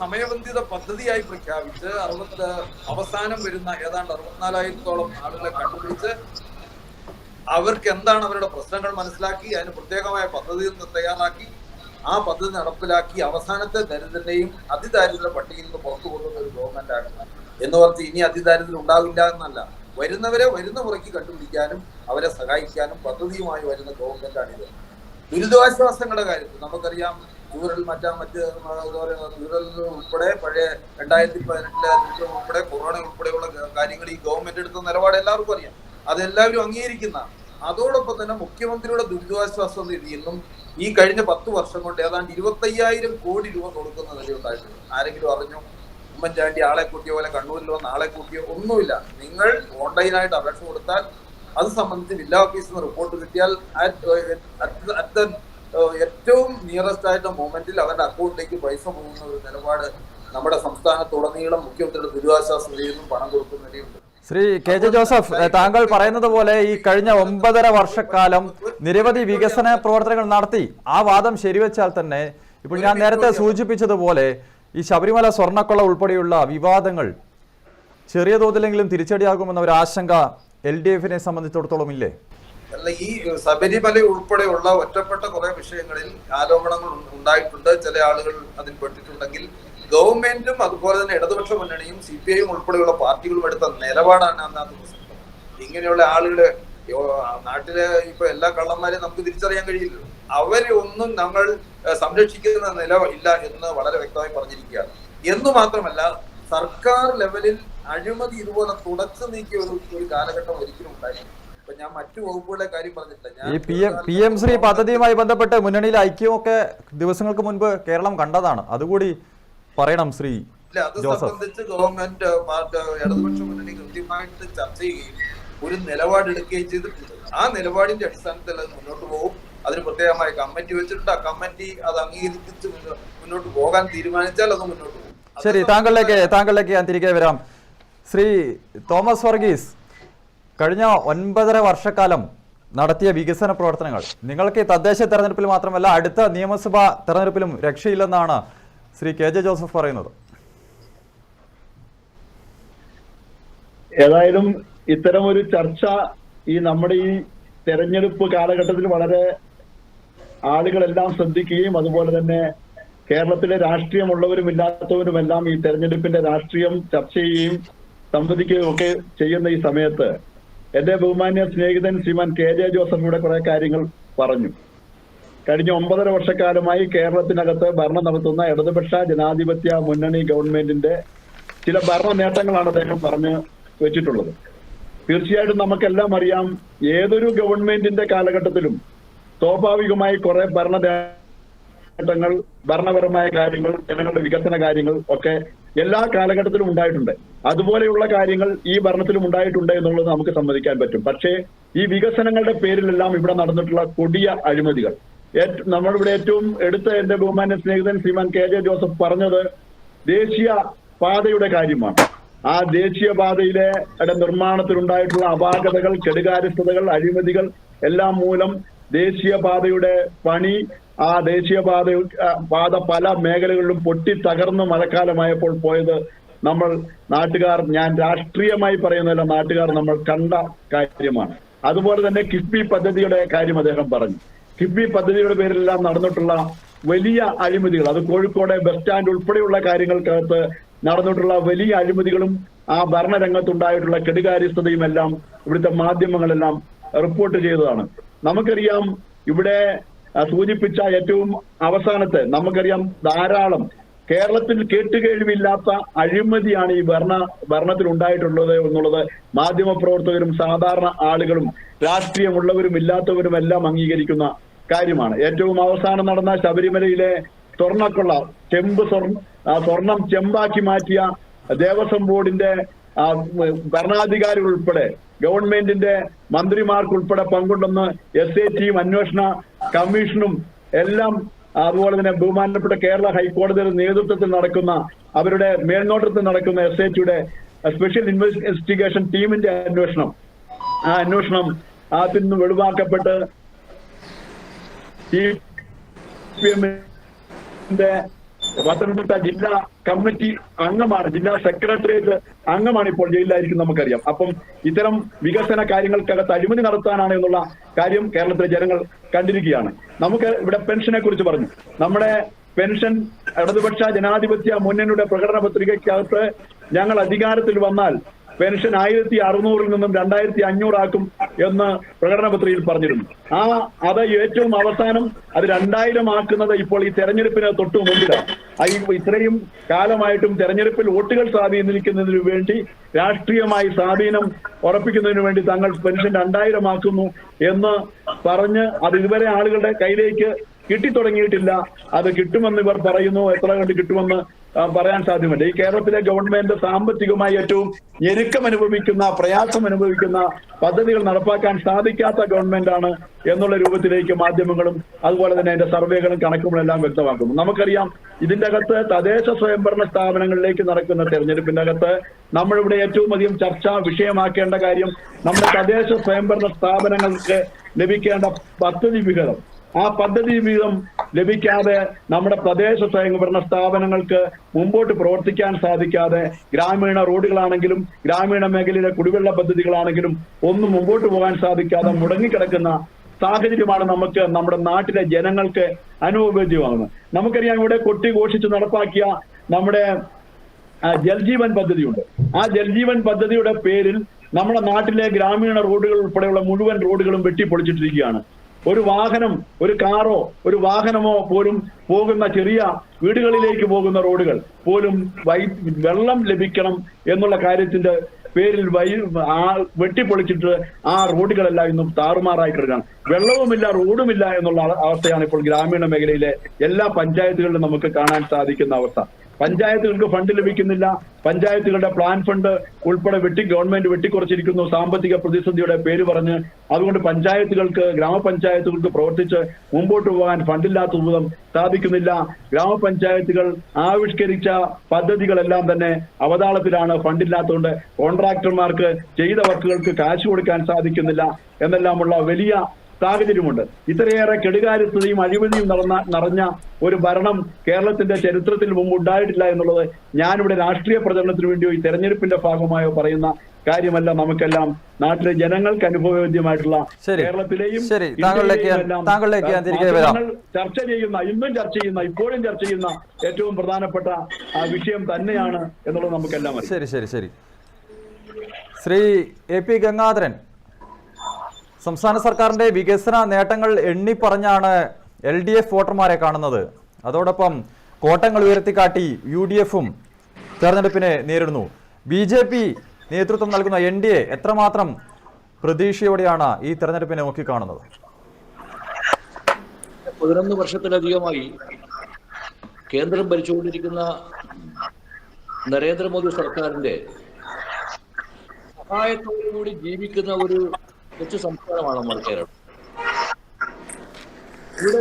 സമയബന്ധിത പദ്ധതിയായി പ്രഖ്യാപിച്ച് അവസാനം വരുന്ന ഏതാണ്ട് 64,000-ഓളം ആളുകളെ കണ്ടുപിടിച്ച് അവർക്ക് എന്താണ് അവരുടെ പ്രശ്നങ്ങൾ മനസ്സിലാക്കി അതിന് പ്രത്യേകമായ പദ്ധതി തയ്യാറാക്കി ആ പദ്ധതി നടപ്പിലാക്കി അവസാനത്തെ ദരിദ്രനെയും അതിദാരിദ്ര്യ പട്ടികയിൽ നിന്ന് പുറത്തു കൊണ്ടുവന്ന ഒരു ഗവൺമെന്റ് ആണ്. എന്ന് പറഞ്ഞ് ഇനി അതിദാരിദ്ര്യം ഉണ്ടാവില്ല എന്നല്ല, വരുന്നവരെ വരുന്ന മുറയ്ക്ക് കണ്ടുപിടിക്കാനും അവരെ സഹായിക്കാനും പദ്ധതിയുമായി വരുന്ന ഗവൺമെന്റാണിത്. ദുരിതാശ്വാസങ്ങളുടെ കാര്യത്തിൽ നമുക്കറിയാം, ചൂരൽ ചൂരൽ ഉൾപ്പെടെ പഴയ 2018 ഉൾപ്പെടെ കൊറോണ ഉൾപ്പെടെയുള്ള കാര്യങ്ങൾ ഈ ഗവൺമെന്റ് എടുത്ത നിലപാട് എല്ലാവർക്കും അറിയാം. അതെല്ലാവരും അംഗീകരിക്കുന്ന. അതോടൊപ്പം തന്നെ മുഖ്യമന്ത്രിയുടെ ദുരിതാശ്വാസ നിധിയിൽ നിന്നും ഈ കഴിഞ്ഞ 10 വർഷം കൊണ്ട് ഏതാണ്ട് 25,000 കോടി രൂപ കൊടുക്കുന്ന നിലയുണ്ടായിട്ടുണ്ട്. ആരെങ്കിലും അറിഞ്ഞു? ഉമ്മൻചാണ്ടി ആളെ കൂട്ടിയ പോലെ കണ്ണൂരിൽ വന്ന് ആളെ കൂട്ടിയോ? ഒന്നുമില്ല. നിങ്ങൾ ഓൺലൈനായിട്ട് അപേക്ഷ കൊടുത്താൽ അത് സംബന്ധിച്ച് ജില്ലാ ഓഫീസിൽ നിന്ന് റിപ്പോർട്ട് കിട്ടിയാൽ ഏറ്റവും നിയറസ്റ്റ് ആയിട്ട് മൊമെന്റിൽ അവരുടെ അക്കൗണ്ടിലേക്ക് പൈസ പോകുന്ന ഒരു നിലപാട് നമ്മുടെ സംസ്ഥാനത്തുടനീളം മുഖ്യമന്ത്രിയുടെ ദുരിതാശ്വാസ നിധിയിൽ നിന്നും പണം കൊടുക്കുന്ന നിലയുണ്ട്. ശ്രീ കെ ജെ ജോസഫ്, താങ്കൾ പറയുന്നത് പോലെ ഈ കഴിഞ്ഞ 9.5 വർഷക്കാലം നിരവധി വികസന പ്രവർത്തനങ്ങൾ നടത്തി. ആ വാദം ശരിവെച്ചാൽ തന്നെ ഇപ്പോൾ ഞാൻ നേരത്തെ സൂചിപ്പിച്ചതുപോലെ ഈ ശബരിമല സ്വർണ്ണക്കൊള്ള ഉൾപ്പെടെയുള്ള വിവാദങ്ങൾ ചെറിയ തോതിലെങ്കിലും തിരിച്ചടിയാകുമെന്ന ഒരു ആശങ്ക LDF-നെ സംബന്ധിച്ചിടത്തോളം ഇല്ലേ? അല്ല, ഈ ശബരിമല ഉൾപ്പെടെയുള്ള ഒറ്റപ്പെട്ട കുറെ വിഷയങ്ങളിൽ ആരോപണങ്ങൾ ഉണ്ടായിട്ടുണ്ട്. ചില ആളുകൾ അതിൽ പെട്ടിട്ടുണ്ടെങ്കിൽ ഗവൺമെന്റും അതുപോലെ തന്നെ ഇടതുപക്ഷ മുന്നണിയും CPI ഉൾപ്പെടെയുള്ള പാർട്ടികളും എടുത്ത നിലപാടാണ് അന്നത്തെ പ്രശ്നം. ഇങ്ങനെയുള്ള ആളുകള് നാട്ടിലെ ഇപ്പൊ എല്ലാ കള്ളന്മാരെയും നമുക്ക് തിരിച്ചറിയാൻ കഴിയില്ല. അവരെ ഒന്നും നമ്മൾ സംരക്ഷിക്കുന്ന നില ഇല്ല എന്ന് വളരെ വ്യക്തമായി പറഞ്ഞിരിക്കുകയാണ്. എന്ന് മാത്രമല്ല, സർക്കാർ ലെവലിൽ അഴിമതി ഇതുപോലെ തുടച്ചു നീക്കിയ ഒരു കാലഘട്ടം ഒരിക്കലും ഉണ്ടായില്ല. അപ്പൊ ഞാൻ മറ്റു വകുപ്പുകളുടെ കാര്യം പറഞ്ഞിട്ടില്ല. ഈ PM ശ്രീ പദ്ധതിയുമായി ബന്ധപ്പെട്ട് മുന്നണിയിലെ ഐക്യമൊക്കെ ദിവസങ്ങൾക്ക് മുൻപ് കേരളം കണ്ടതാണ്. അതുകൂടി പറയണം ശ്രീ അത് സംബന്ധിച്ച് ഗവൺമെന്റ് ഇടതുപക്ഷ മുന്നണി കൃത്യമായിട്ട് ചർച്ച ചെയ്യുകയും ഒരു നിലപാടെടുക്കുകയും ചെയ്തിട്ടുണ്ട്. ആ നിലപാടിന്റെ അടിസ്ഥാനത്തിൽ അത് മുന്നോട്ട് പോകും. അതിന് പ്രത്യേകമായ കമ്മിറ്റി വെച്ചിട്ടുണ്ട്. ആ കമ്മിറ്റി അത് അംഗീകരിച്ച് മുന്നോട്ട് പോകാൻ തീരുമാനിച്ചാൽ അത് മുന്നോട്ട് പോകും. ശരി, താങ്കളിലേക്ക് ഞാൻ തിരികെ വരാം. ശ്രീ തോമസ് വർഗീസ്, കഴിഞ്ഞ 9.5 വർഷക്കാലം നടത്തിയ വികസന പ്രവർത്തനങ്ങൾ നിങ്ങൾക്ക് തദ്ദേശ തെരഞ്ഞെടുപ്പിൽ മാത്രമല്ല അടുത്ത നിയമസഭാ തെരഞ്ഞെടുപ്പിലും രക്ഷയില്ലെന്നാണ് ശ്രീ KJ ജോസഫ് പറയുന്നത്. ഏതായാലും ഇത്തരം ഒരു ചർച്ച ഈ നമ്മുടെ ഈ തെരഞ്ഞെടുപ്പ് കാലഘട്ടത്തിൽ വളരെ ആളുകളെല്ലാം ശ്രദ്ധിക്കുകയും അതുപോലെ തന്നെ കേരളത്തിലെ രാഷ്ട്രീയമുള്ളവരും ഇല്ലാത്തവരുമെല്ലാം ഈ തെരഞ്ഞെടുപ്പിന്റെ രാഷ്ട്രീയം ചർച്ച ചെയ്യുകയും സംവദിക്കുകയും ഒക്കെ ചെയ്യുന്ന ഈ സമയത്ത് എന്റെ ബഹുമാന്യ സ്നേഹിതൻ ശ്രീമാൻ KJ ജോസഫ് ഇവിടെ കുറെ കാര്യങ്ങൾ പറഞ്ഞു. കഴിഞ്ഞ 9.5 വർഷക്കാലമായി കേരളത്തിനകത്ത് ഭരണം നടത്തുന്ന ഇടതുപക്ഷ ജനാധിപത്യ മുന്നണി ഗവൺമെന്റിന്റെ ചില ഭരണ നേട്ടങ്ങളാണ് അദ്ദേഹം പറഞ്ഞു വെച്ചിട്ടുള്ളത്. തീർച്ചയായിട്ടും നമുക്കെല്ലാം അറിയാം, ഏതൊരു ഗവൺമെന്റിന്റെ കാലഘട്ടത്തിലും സ്വാഭാവികമായി കുറെ ഭരണ നേട്ടങ്ങൾ, ഭരണപരമായ കാര്യങ്ങൾ, ജനങ്ങളുടെ വികസന കാര്യങ്ങൾ ഒക്കെ എല്ലാ കാലഘട്ടത്തിലും ഉണ്ടായിട്ടുണ്ട്. അതുപോലെയുള്ള കാര്യങ്ങൾ ഈ ഭരണത്തിലും ഉണ്ടായിട്ടുണ്ട് എന്നുള്ളത് നമുക്ക് സമ്മതിക്കാൻ പറ്റും. പക്ഷേ ഈ വികസനങ്ങളുടെ പേരിലെല്ലാം ഇവിടെ നടന്നിട്ടുള്ള കൊടിയ അഴിമതികൾ, നമ്മളിവിടെ ഏറ്റവും എടുത്ത എന്റെ ബഹുമാന്യ സ്നേഹിതൻ ശ്രീമാൻ KJ ജോസഫ് പറഞ്ഞത് ദേശീയ പാതയുടെ കാര്യമാണ്. ആ ദേശീയപാതയിലെ നിർമ്മാണത്തിലുണ്ടായിട്ടുള്ള അപാകതകൾ, കെടുകാര്യസ്ഥതകൾ, അഴിമതികൾ എല്ലാം മൂലം ദേശീയപാതയുടെ പണി, ആ പാത പല മേഖലകളിലും പൊട്ടി തകർന്ന് മഴക്കാലമായപ്പോൾ പോയത് നമ്മൾ നാട്ടുകാർ, ഞാൻ രാഷ്ട്രീയമായി പറയുന്നതല്ല, നാട്ടുകാർ നമ്മൾ കണ്ട കാര്യമാണ്. അതുപോലെ തന്നെ കിഫ്ബി പദ്ധതിയുടെ കാര്യം അദ്ദേഹം പറഞ്ഞു. കിഫ്ബി പദ്ധതിയുടെ പേരിലെല്ലാം നടന്നിട്ടുള്ള വലിയ അഴിമതികൾ, അത് കോഴിക്കോട് ബസ് സ്റ്റാൻഡ് ഉൾപ്പെടെയുള്ള കാര്യങ്ങൾക്കകത്ത് നടന്നിട്ടുള്ള വലിയ അഴിമതികളും ആ ഭരണരംഗത്തുണ്ടായിട്ടുള്ള കെടുകാര്യസ്ഥതയും എല്ലാം ഇവിടുത്തെ മാധ്യമങ്ങളെല്ലാം റിപ്പോർട്ട് ചെയ്തതാണ്. നമുക്കറിയാം, ഇവിടെ സൂചിപ്പിച്ച ഏറ്റവും അവസാനത്തെ നമുക്കറിയാം ധാരാളം കേരളത്തിൽ കേട്ടുകേഴ്വില്ലാത്ത അഴിമതിയാണ് ഈ ഭരണത്തിൽ ഉണ്ടായിട്ടുള്ളത് എന്നുള്ളത് മാധ്യമപ്രവർത്തകരും സാധാരണ ആളുകളും രാഷ്ട്രീയമുള്ളവരും ഇല്ലാത്തവരും എല്ലാം അംഗീകരിക്കുന്ന കാര്യമാണ്. ഏറ്റവും അവസാനം നടന്ന ശബരിമലയിലെ സ്വർണ്ണക്കൊള്ള, സ്വർണം ചെമ്പാക്കി മാറ്റിയ ദേവസ്വം ബോർഡിന്റെ ഭരണാധികാരികൾ ഉൾപ്പെടെ ഗവൺമെന്റിന്റെ മന്ത്രിമാർക്കുൾപ്പെടെ പങ്കുണ്ടെന്ന് SIT അന്വേഷണ കമ്മീഷനും എല്ലാം, അതുപോലെ തന്നെ ബഹുമാനപ്പെട്ട കേരള ഹൈക്കോടതിയുടെ നേതൃത്വത്തിൽ നടക്കുന്ന, അവരുടെ മേൽനോട്ടത്തിൽ നടക്കുന്ന SITയുടെ സ്പെഷ്യൽ ഇൻവെസ്റ്റിഗേഷൻ ടീമിന്റെ അന്വേഷണം, ആ അന്വേഷണം അതിൽ നിന്ന് വെളിവാക്കപ്പെട്ട് പത്തനംതിട്ട ജില്ലാ കമ്മിറ്റി അംഗമാണ്, ജില്ലാ സെക്രട്ടേറിയറ്റ് അംഗമാണ് ഇപ്പോൾ ജയിലിലായിരിക്കും നമുക്കറിയാം. അപ്പം ഇത്തരം വികസന കാര്യങ്ങൾക്കകത്ത് അഴിമതി നടത്താനാണ് എന്നുള്ള കാര്യം കേരളത്തിലെ ജനങ്ങൾ കണ്ടിരിക്കുകയാണ്. നമുക്ക് ഇവിടെ പെൻഷനെ കുറിച്ച് പറഞ്ഞു. നമ്മുടെ പെൻഷൻ ഇടതുപക്ഷ ജനാധിപത്യ മുന്നണിയുടെ പ്രകടന പത്രികയ്ക്കകത്ത് ഞങ്ങൾ അധികാരത്തിൽ വന്നാൽ പെൻഷൻ 1600 നിന്നും 2500 ആക്കും എന്ന് പ്രകടന പത്രികയിൽ പറഞ്ഞിരുന്നു. അത് ഏറ്റവും അവസാനം അത് 2000 ആക്കുന്നത് ഇപ്പോൾ ഈ തെരഞ്ഞെടുപ്പിന് തൊട്ടു മുമ്പിലാണ്. ഇത്രയും കാലമായിട്ടും തെരഞ്ഞെടുപ്പിൽ വോട്ടുകൾ സ്വാധീനിക്കുന്നതിന് വേണ്ടി, രാഷ്ട്രീയമായി സ്വാധീനം ഉറപ്പിക്കുന്നതിന് വേണ്ടി തങ്ങൾ പെൻഷൻ 2000 ആക്കുന്നു എന്ന് പറഞ്ഞ് അത് ഇതുവരെ ആളുകളുടെ കയ്യിലേക്ക് കിട്ടിത്തുടങ്ങിയിട്ടില്ല. അത് കിട്ടുമെന്ന് ഇവർ പറയുന്നു. എത്ര കണ്ട് കിട്ടുമെന്ന് പറയാൻ സാധ്യമല്ല. ഈ കേരളത്തിലെ ഗവൺമെന്റ് സാമ്പത്തികമായി ഏറ്റവും ഞെരുക്കം അനുഭവിക്കുന്ന, പ്രയാസം അനുഭവിക്കുന്ന പദ്ധതികൾ നടപ്പാക്കാൻ സാധിക്കാത്ത ഗവൺമെന്റാണ് എന്നുള്ള രൂപത്തിലേക്ക് മാധ്യമങ്ങളും അതുപോലെ തന്നെ അതിന്റെ സർവേകളും കണക്കുകളെല്ലാം വ്യക്തമാക്കുന്നു. നമുക്കറിയാം, ഇതിന്റെ അകത്ത് തദ്ദേശ സ്വയംഭരണ സ്ഥാപനങ്ങളിലേക്ക് നടക്കുന്ന തെരഞ്ഞെടുപ്പിന്റെ അകത്ത് നമ്മളിവിടെ ഏറ്റവും അധികം ചർച്ചാ വിഷയമാക്കേണ്ട കാര്യം നമ്മുടെ തദ്ദേശ സ്വയംഭരണ സ്ഥാപനങ്ങൾക്ക് ലഭിക്കേണ്ട പദ്ധതി വിഹിതം. ആ പദ്ധതി വിഹിതം ലഭിക്കാതെ നമ്മുടെ പ്രദേശ സ്വയംഭരണ സ്ഥാപനങ്ങൾക്ക് മുമ്പോട്ട് പ്രവർത്തിക്കാൻ സാധിക്കാതെ, ഗ്രാമീണ റോഡുകളാണെങ്കിലും ഗ്രാമീണ മേഖലയിലെ കുടിവെള്ള പദ്ധതികളാണെങ്കിലും ഒന്നും മുമ്പോട്ട് പോകാൻ സാധിക്കാതെ മുടങ്ങിക്കിടക്കുന്ന സാഹചര്യമാണ് നമുക്ക് നമ്മുടെ നാട്ടിലെ ജനങ്ങൾക്ക് അനുഭവവേദ്യമാകുന്നത്. നമുക്കറിയാം, ഇവിടെ കൊട്ടിഘോഷിച്ച് നടപ്പാക്കിയ നമ്മുടെ ജൽജീവൻ പദ്ധതിയുണ്ട്. ആ ജൽജീവൻ പദ്ധതിയുടെ പേരിൽ നമ്മുടെ നാട്ടിലെ ഗ്രാമീണ റോഡുകൾ ഉൾപ്പെടെയുള്ള മുഴുവൻ റോഡുകളും വെട്ടിപ്പൊളിച്ചിട്ടിരിക്കുകയാണ്. ഒരു വാഹനം, ഒരു കാറോ ഒരു വാഹനമോ പോലും പോകുന്ന ചെറിയ വീടുകളിലേക്ക് പോകുന്ന റോഡുകൾ പോലും വെള്ളം ലഭിക്കണം എന്നുള്ള കാര്യത്തിന്റെ പേരിൽ വെട്ടിപ്പൊളിച്ചിട്ട് ആ റോഡുകളെല്ലാം ഇന്നും താറുമാറായി കിടക്കുകയാണ്. വെള്ളവുമില്ല, റോഡുമില്ല എന്നുള്ള അവസ്ഥയാണ് ഇപ്പോൾ ഗ്രാമീണ മേഖലയിലെ എല്ലാ പഞ്ചായത്തുകളിലും നമുക്ക് കാണാൻ സാധിക്കുന്ന അവസ്ഥ. പഞ്ചായത്തുകൾക്ക് ഫണ്ട് ലഭിക്കുന്നില്ല. പഞ്ചായത്തുകളുടെ പ്ലാൻ ഫണ്ട് ഉൾപ്പെടെ ഗവൺമെന്റ് വെട്ടിക്കുറച്ചിരിക്കുന്നു സാമ്പത്തിക പ്രതിസന്ധിയുടെ പേര് പറഞ്ഞ്. അതുകൊണ്ട് ഗ്രാമപഞ്ചായത്തുകൾക്ക് പ്രവർത്തിച്ച് മുമ്പോട്ട് പോകാൻ ഫണ്ടില്ലാത്ത വിധം സാധിക്കുന്നില്ല. ഗ്രാമപഞ്ചായത്തുകൾ ആവിഷ്കരിച്ച പദ്ധതികളെല്ലാം തന്നെ അവതാളത്തിലാണ്. ഫണ്ടില്ലാത്തതുകൊണ്ട് കോൺട്രാക്ടർമാർക്ക് ചെയ്ത വർക്കുകൾക്ക് കാശ് കൊടുക്കാൻ സാധിക്കുന്നില്ല എന്നെല്ലാമുള്ള വലിയ സാഹചര്യമുണ്ട്. ഇത്രയേറെ കെടുകാര്യസ്ഥതയും അഴിമതിയും നിറഞ്ഞ ഒരു ഭരണം കേരളത്തിന്റെ ചരിത്രത്തിൽ മുമ്പ് ഉണ്ടായിട്ടില്ല എന്നുള്ളത് ഞാനിവിടെ രാഷ്ട്രീയ പ്രചരണത്തിന് വേണ്ടിയോ ഈ തെരഞ്ഞെടുപ്പിന്റെ ഭാഗമായോ പറയുന്ന കാര്യമല്ല. നമുക്കെല്ലാം നാട്ടിലെ ജനങ്ങൾക്ക് അനുഭവവേദ്യമായിട്ടുള്ള കേരളത്തിലെയും ഇന്നും ചർച്ച ചെയ്യുന്ന ഇപ്പോഴും ചർച്ച ചെയ്യുന്ന ഏറ്റവും പ്രധാനപ്പെട്ട വിഷയം തന്നെയാണ് എന്നുള്ളത് നമുക്കെല്ലാം അറിയാം. ശരി ശരി ശരി ശ്രീ AP ഗംഗാധരൻ, സംസ്ഥാന സർക്കാരിന്റെ വികസന നേട്ടങ്ങൾ എണ്ണി പറഞ്ഞാണ് LDF വോട്ടർമാരെ കാണുന്നത്. അതോടൊപ്പം കോട്ടങ്ങൾ ഉയർത്തിക്കാട്ടി UDFും തെരഞ്ഞെടുപ്പിനെ നേരിടുന്നു. BJP നേതൃത്വം നൽകുന്ന NDA എത്രമാത്രം പ്രതീക്ഷയോടെയാണ് ഈ തെരഞ്ഞെടുപ്പിനെ നോക്കിക്കാണുന്നത്? 11 വർഷത്തിലധികമായി കേന്ദ്രം ഭരിച്ചുകൊണ്ടിരിക്കുന്ന നരേന്ദ്രമോദി സർക്കാരിന്റെ സഹായത്തോടുകൂടി ജീവിക്കുന്ന ഒരു കൊച്ചു സംസ്ഥാനമാണ് നമ്മുടെ കേരളം. ഇവിടെ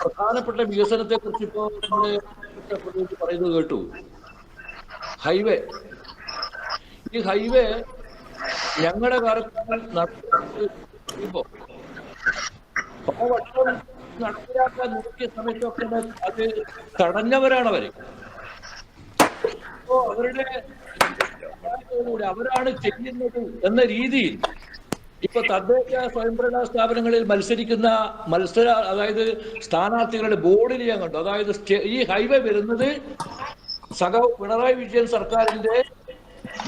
പ്രധാനപ്പെട്ട വികസനത്തെ കുറിച്ച് ഇപ്പോൾ നമ്മുടെ പറയുന്നത് കേട്ടു. ഹൈവേ, ഈ ഹൈവേ ഞങ്ങളുടെ കാലത്ത് നടപ്പിലാക്കാൻ നോക്കിയ സമയത്തൊക്കെ അത് തടഞ്ഞവരാണ് അവര്. അപ്പോ അവരാണ് ചെയ്യുന്നത് എന്ന രീതിയിൽ ഇപ്പൊ തദ്ദേശ സ്വയംഭരണ സ്ഥാപനങ്ങളിൽ മത്സരിക്കുന്ന അതായത് സ്ഥാനാർത്ഥികളുടെ ബോർഡിൽ ഞാൻ കണ്ടു. അതായത് ഈ ഹൈവേ വരുന്നത് പിണറായി വിജയൻ സർക്കാരിന്റെ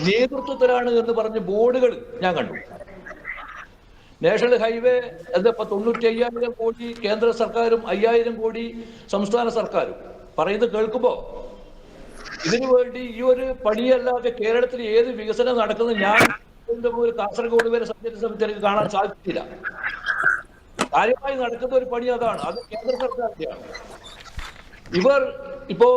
നേതൃത്വത്തിലാണ് എന്ന് പറഞ്ഞ ബോർഡുകൾ ഞാൻ കണ്ടു. നാഷണൽ ഹൈവേ എന്താ 95,000 കോടി കേന്ദ്ര സർക്കാരും 5,000 കോടി സംസ്ഥാന സർക്കാരും പറയുന്നത് കേൾക്കുമ്പോ ഇതിനു വേണ്ടി ഈ ഒരു പണിയല്ലാതെ കേരളത്തിൽ ഏത് വികസനം നടക്കുന്നത് ഞാൻ കാസർഗോഡ് വരെ സഞ്ചരിച്ച സമയത്ത് എനിക്ക് കാണാൻ സാധിച്ചില്ല. കാര്യമായി നടക്കുന്ന ഒരു പണി അതാണ്, അത് കേന്ദ്ര സർക്കാരിന്റെയാണ്. ഇവർ ഇപ്പോ